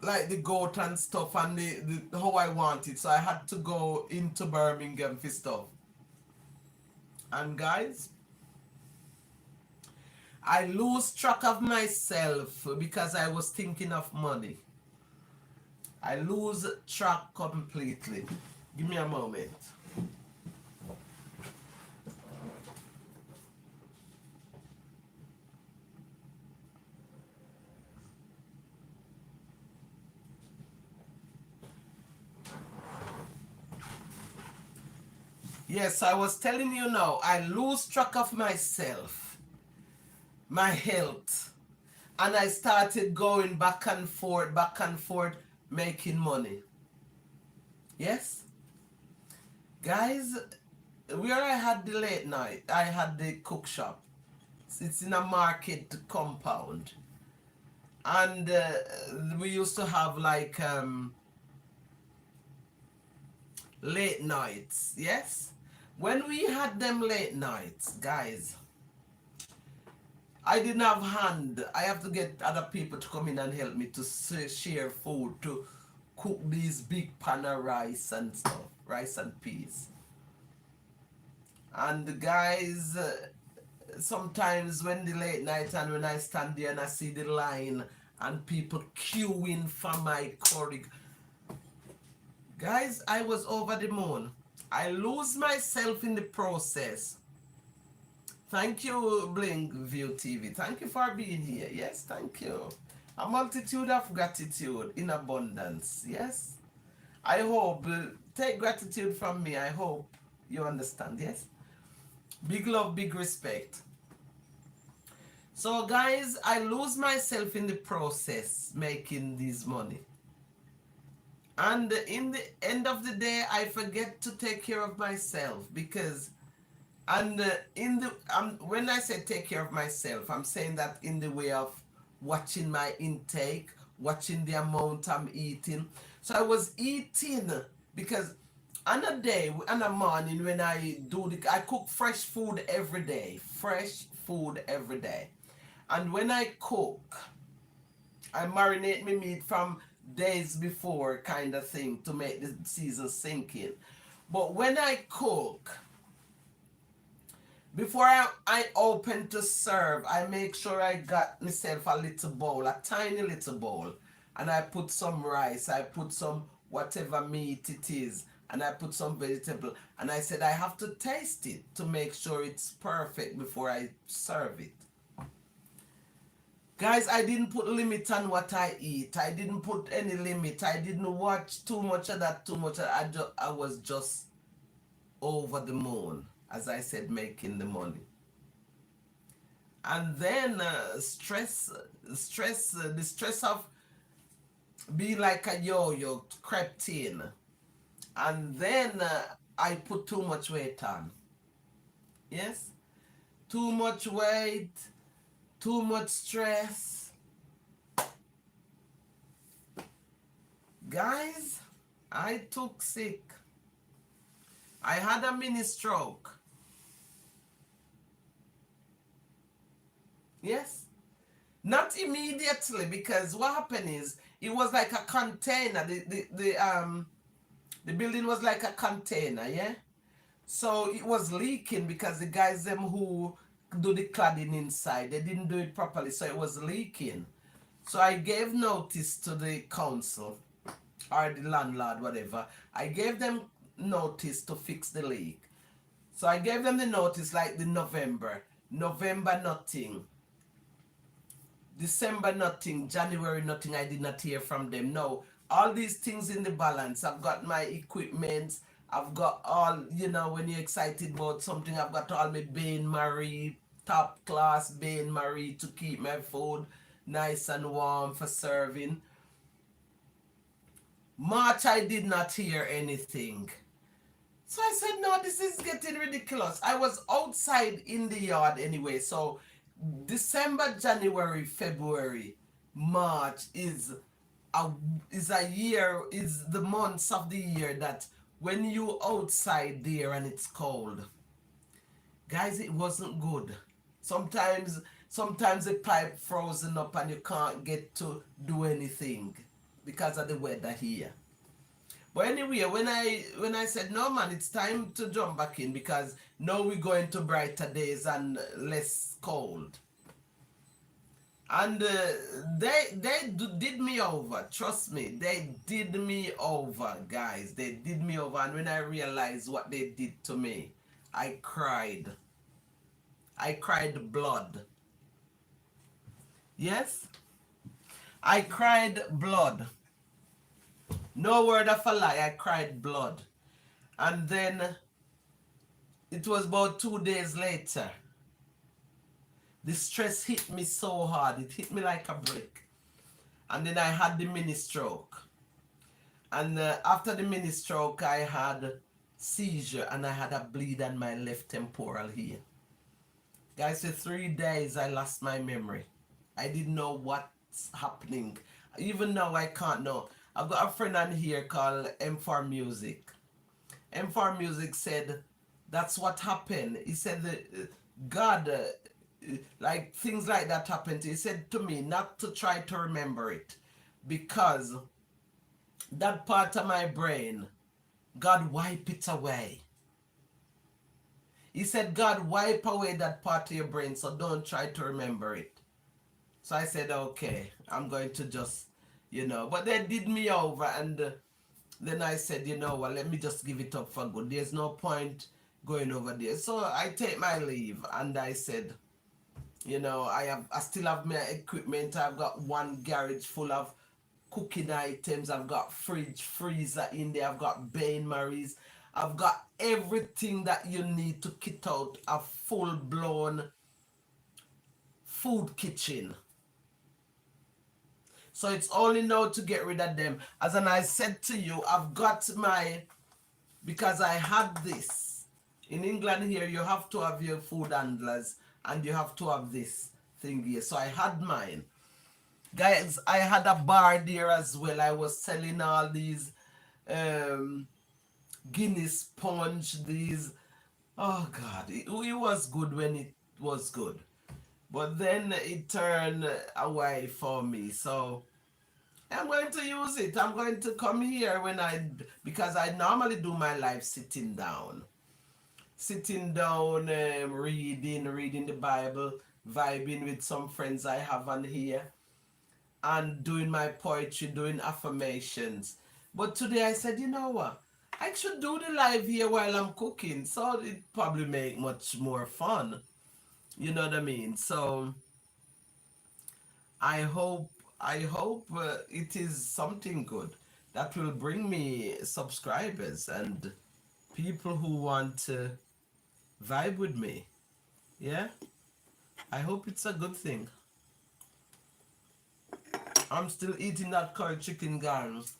like the goat and stuff and the how I wanted. So I had to go into Birmingham for stuff. And guys, I lose track of myself because I was thinking of money. I lose track completely. Give me a moment. Yes, I was telling you now, I lose track of myself, my health, and I started going back and forth, making money. Yes, guys, where I had the late night, I had the cook shop. It's in a market compound, and we used to have like late nights. Yes, when we had them late nights, guys, I didn't have hand. I have to get other people to come in and help me to share food, to cook these big pan of rice and stuff, rice and peas. And the guys, sometimes when the late night and when I stand there and I see the line and people queuing for my curry, guys, I was over the moon. I lose myself in the process. Thank you, Blink View TV. Thank you for being here. Yes, thank you. A multitude of gratitude in abundance. Yes. I hope, take gratitude from me. I hope you understand. Yes. Big love, big respect. So, guys, I lose myself in the process making this money. And in the end of the day, I forget to take care of myself because and in the when I say take care of myself, I'm saying that in the way of watching my intake, watching the amount I'm eating. So I was eating because on a day, on a morning when I cook fresh food every day, fresh food every day, and when I cook, I marinate my meat from days before, kind of thing, to make the season sink in. But when I cook, before I open to serve, I make sure I got myself a little bowl, a tiny little bowl, and I put some rice, I put some whatever meat it is, and I put some vegetable, and I said I have to taste it to make sure it's perfect before I serve it. Guys, I didn't put limit on what I eat. I didn't put any limit. I didn't watch too much of that, too much. I was just over the moon, as I said, making the money. And then the stress of being like a yo-yo crept in. And then I put too much weight on. Yes? Too much weight, too much stress. Guys, I took sick. I had a mini stroke. Yes? Not immediately, because what happened is it was like a container. The building was like a container, yeah? So it was leaking because the guys them who do the cladding inside, they didn't do it properly, so it was leaking. So I gave notice to the council or the landlord, whatever. I gave them notice to fix the leak. So I gave them the notice like the November nothing. December nothing, January nothing. I did not hear from them. No, all these things in the balance. I've got my equipment. I've got all, when you're excited about something, I've got all my Bain Marie, top class Bain Marie to keep my food nice and warm for serving. March, I did not hear anything. So I said, no, this is getting ridiculous. I was outside in the yard anyway. So December, January, February, March is a year, is the months of the year that when you outside there and it's cold, guys, it wasn't good. Sometimes the pipe frozen up and you can't get to do anything because of the weather here. But anyway, when I said no man, it's time to jump back in because now we're going to brighter days and less cold. And they did me over. Trust me, they did me over, guys. They did me over. And when I realized what they did to me, I cried. I cried blood. Yes, I cried blood. No word of a lie. I cried blood. And then it was about 2 days later. The stress hit me so hard. It hit me like a brick. And then I had the mini stroke. And after the mini stroke, I had seizure and I had a bleed on my left temporal here. Guys, for 3 days I lost my memory. I didn't know what's happening. Even now I can't know. I've got a friend on here called M4 Music. M4 Music said that's what happened. He said that God, like things like that happened. He said to me not to try to remember it because that part of my brain, God wipe it away. He said, God, wipe away that part of your brain, so don't try to remember it. So I said, okay, I'm going to just, but they did me over, and then I said, well, let me just give it up for good. There's no point going over there. So I take my leave, and I said, I still have my equipment. I've got one garage full of cooking items. I've got fridge, freezer in there. I've got bain maries. I've got everything that you need to kit out a full-blown food kitchen. So it's only now to get rid of them. As I said to you, I've got because I had this. In England here, you have to have your food handlers and you have to have this thing here. So I had mine. Guys, I had a bar there as well. I was selling all these Guinness sponge, these. Oh God, it was good when it was good. But then it turned away for me. So I'm going to use it. I'm going to come here because I normally do my life sitting down. Sitting down, reading the Bible, vibing with some friends I have on here, and doing my poetry, doing affirmations. But today I said, you know what? I should do the live here while I'm cooking, so it probably make much more fun. You know what I mean? So I hope it is something good that will bring me subscribers and people who want to vibe with me. Yeah? I hope it's a good thing. I'm still eating that curry chicken, guys.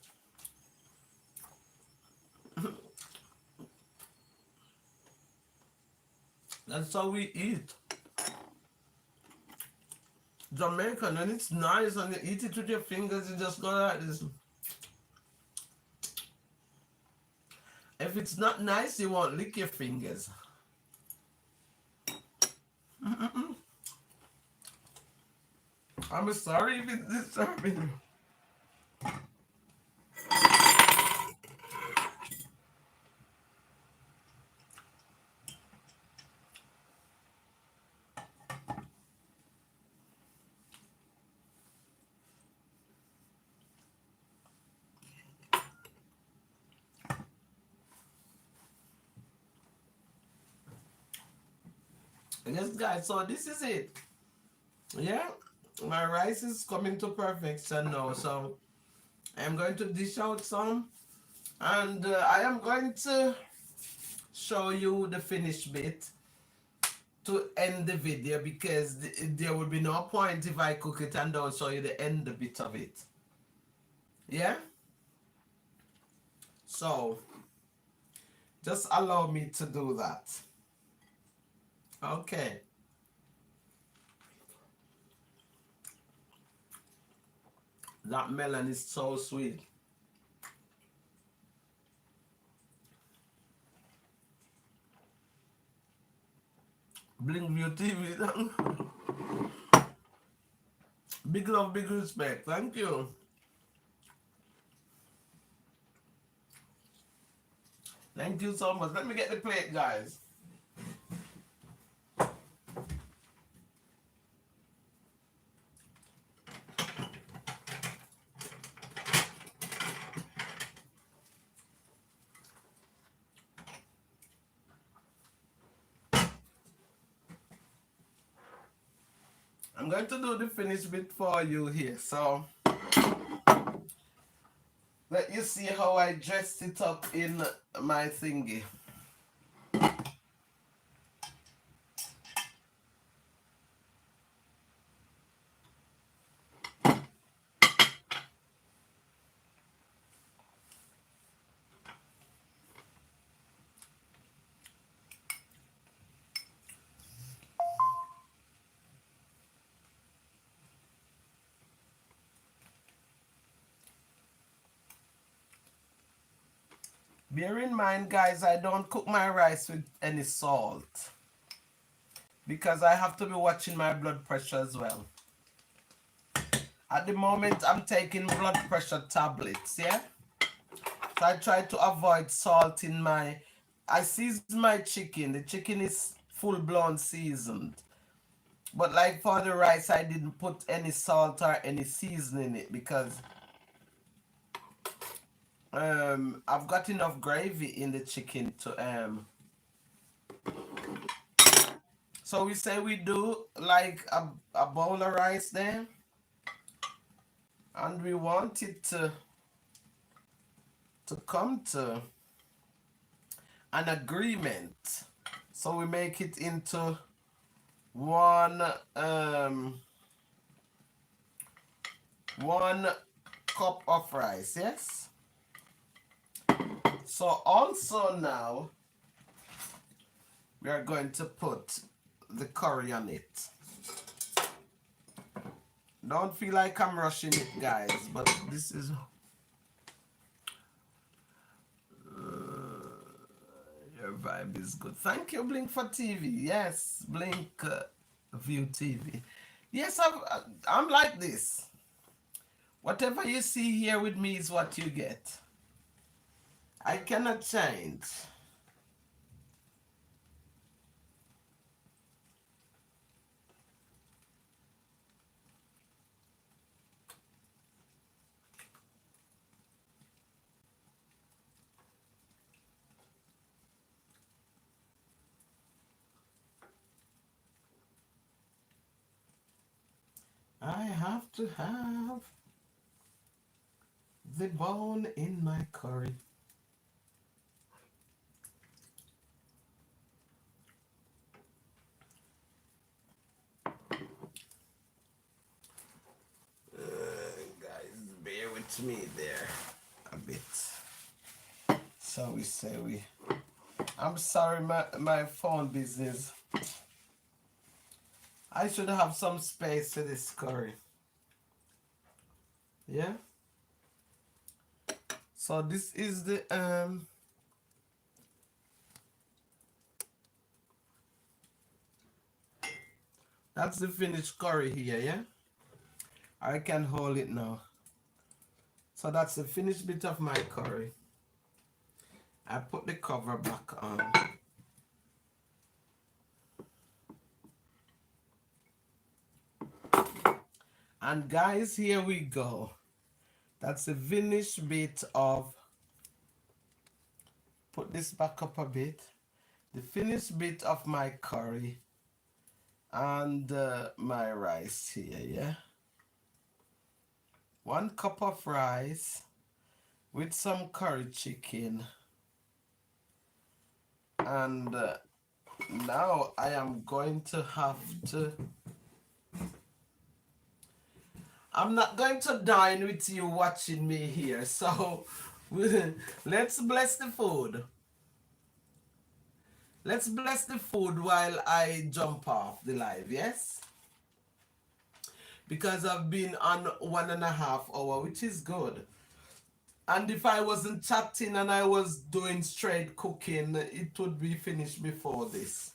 That's how we eat. Jamaican, and it's nice, and you eat it with your fingers, you just go like this. If it's not nice, you won't lick your fingers. I'm sorry if it's disturbing. Yes, guys, so this is it. Yeah, my rice is coming to perfection now, so I'm going to dish out some, and I am going to show you the finished bit to end the video, because there will be no point if I cook it and don't show you the end bit of it. Yeah, so just allow me to do that. Okay. That melon is so sweet. Bling View TV. Big love, big respect. Thank you. Thank you so much. Let me get the plate, guys. I'm going to do the finished bit for you here. So let you see how I dressed it up in my thingy. Bear in mind, guys, I don't cook my rice with any salt because I have to be watching my blood pressure as well. At the moment, I'm taking blood pressure tablets, yeah? So I try to avoid salt in my. I season my chicken. The chicken is full blown seasoned. But like for the rice, I didn't put any salt or any seasoning in it because I've got enough gravy in the chicken to. So we say we do like a bowl of rice there, and we want it to come to an agreement. So we make it into one um one cup of rice, yes. So also now we are going to put the curry on it. Don't feel like I'm rushing it, guys, but this is your vibe is good. Thank you, Blink for TV. Yes, Blink View TV. Yes, I'm like this. Whatever you see here with me is what you get. I cannot change. I have to have the bone in my curry. Guys, bear with me there a bit. So we say we. I'm sorry, my phone business. I should have some space for this curry. Yeah. So this is the. That's the finished curry here, yeah? I can hold it now. So that's the finished bit of my curry. I put the cover back on. And guys, here we go. That's the finished bit of. Put this back up a bit. The finished bit of my curry and my rice here, yeah? 1 cup of rice with some curry chicken. And now I am going to have to. I'm not going to dine with you watching me here, so let's bless the food. Let's bless the food while I jump off the live, yes? Because I've been on 1.5 hours, which is good. And if I wasn't chatting and I was doing straight cooking, it would be finished before this.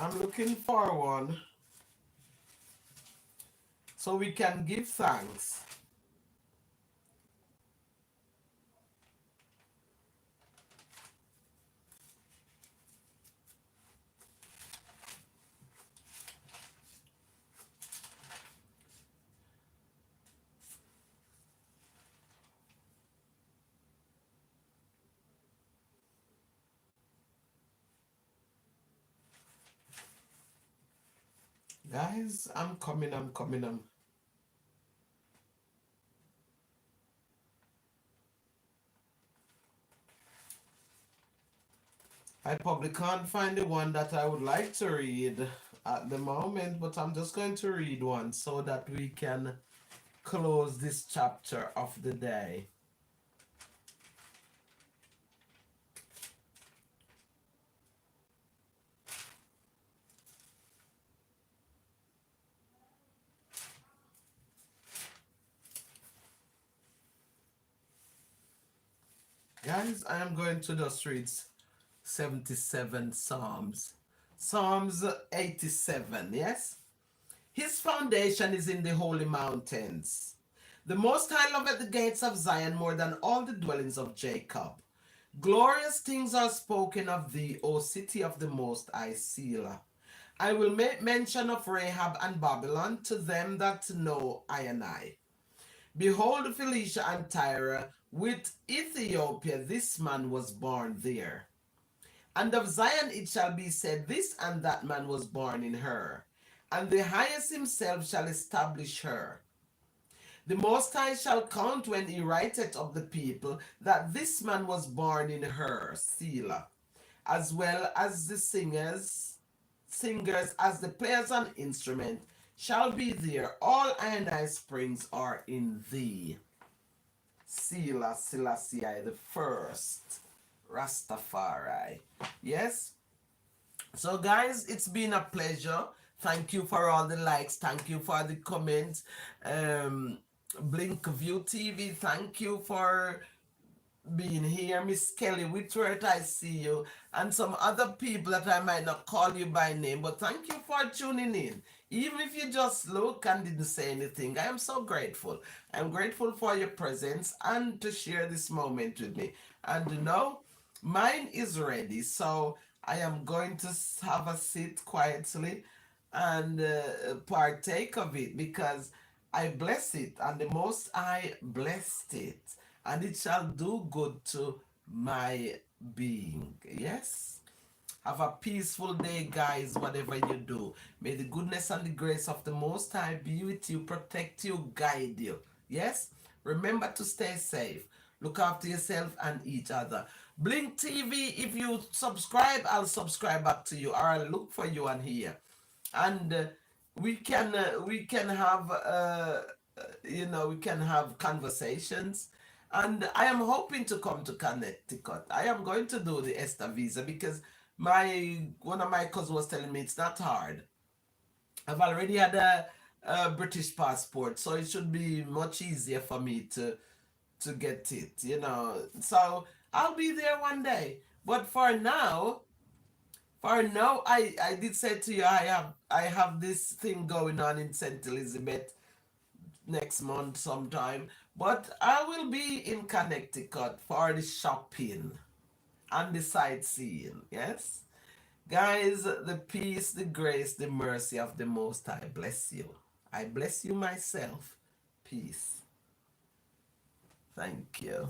I'm looking for one so we can give thanks. Guys, I'm coming. I probably can't find the one that I would like to read at the moment, but I'm just going to read one so that we can close this chapter of the day. Guys, I am going to just read 77 Psalms. Psalms 87, yes? His foundation is in the holy mountains. The Most High loveth the gates of Zion more than all the dwellings of Jacob. Glorious things are spoken of thee, O city of the Most High, Selah. I will make mention of Rahab and Babylon to them that know I and I. Behold, Phoenicia and Tyre, with Ethiopia, this man was born there. And of Zion it shall be said, this and that man was born in her. And the highest himself shall establish her. The Most High shall count when he writeth of the people that this man was born in her, Selah, as well as the singers as the players on instrument shall be there. All I springs are in thee. Selah Selassie the first, Rastafari. Yes. So guys, it's been a pleasure. Thank you for all the likes. Thank you for the comments. Blink View TV, thank you for being here. Miss Kelly Whitworth, I see you. And some other people that I might not call you by name, but thank you for tuning in. Even if you just look and didn't say anything, I am so grateful. I'm grateful for your presence and to share this moment with me. And you know, mine is ready, so I am going to have a sit quietly and partake of it because I bless it, and the Most I blessed it, and it shall do good to my being. Yes? Have a peaceful day, guys, whatever you do. May the goodness and the grace of the Most High be with you, protect you, guide you. Yes? Remember to stay safe. Look after yourself and each other. Blink TV, if you subscribe, I'll subscribe back to you, or I'll look for you on here. And we can have we can have conversations, and I am hoping to come to Connecticut. I am going to do the ESTA visa because my one of my cousins was telling me it's not hard. I've already had a British passport, so it should be much easier for me to get it. So I'll be there one day, but for now, I did say to you I have this thing going on in St. Elizabeth next month sometime, but I will be in Connecticut for the shopping and the sightseeing. Yes, guys, the peace, the grace, the mercy of the Most High bless you. I bless you myself. Peace. Thank you.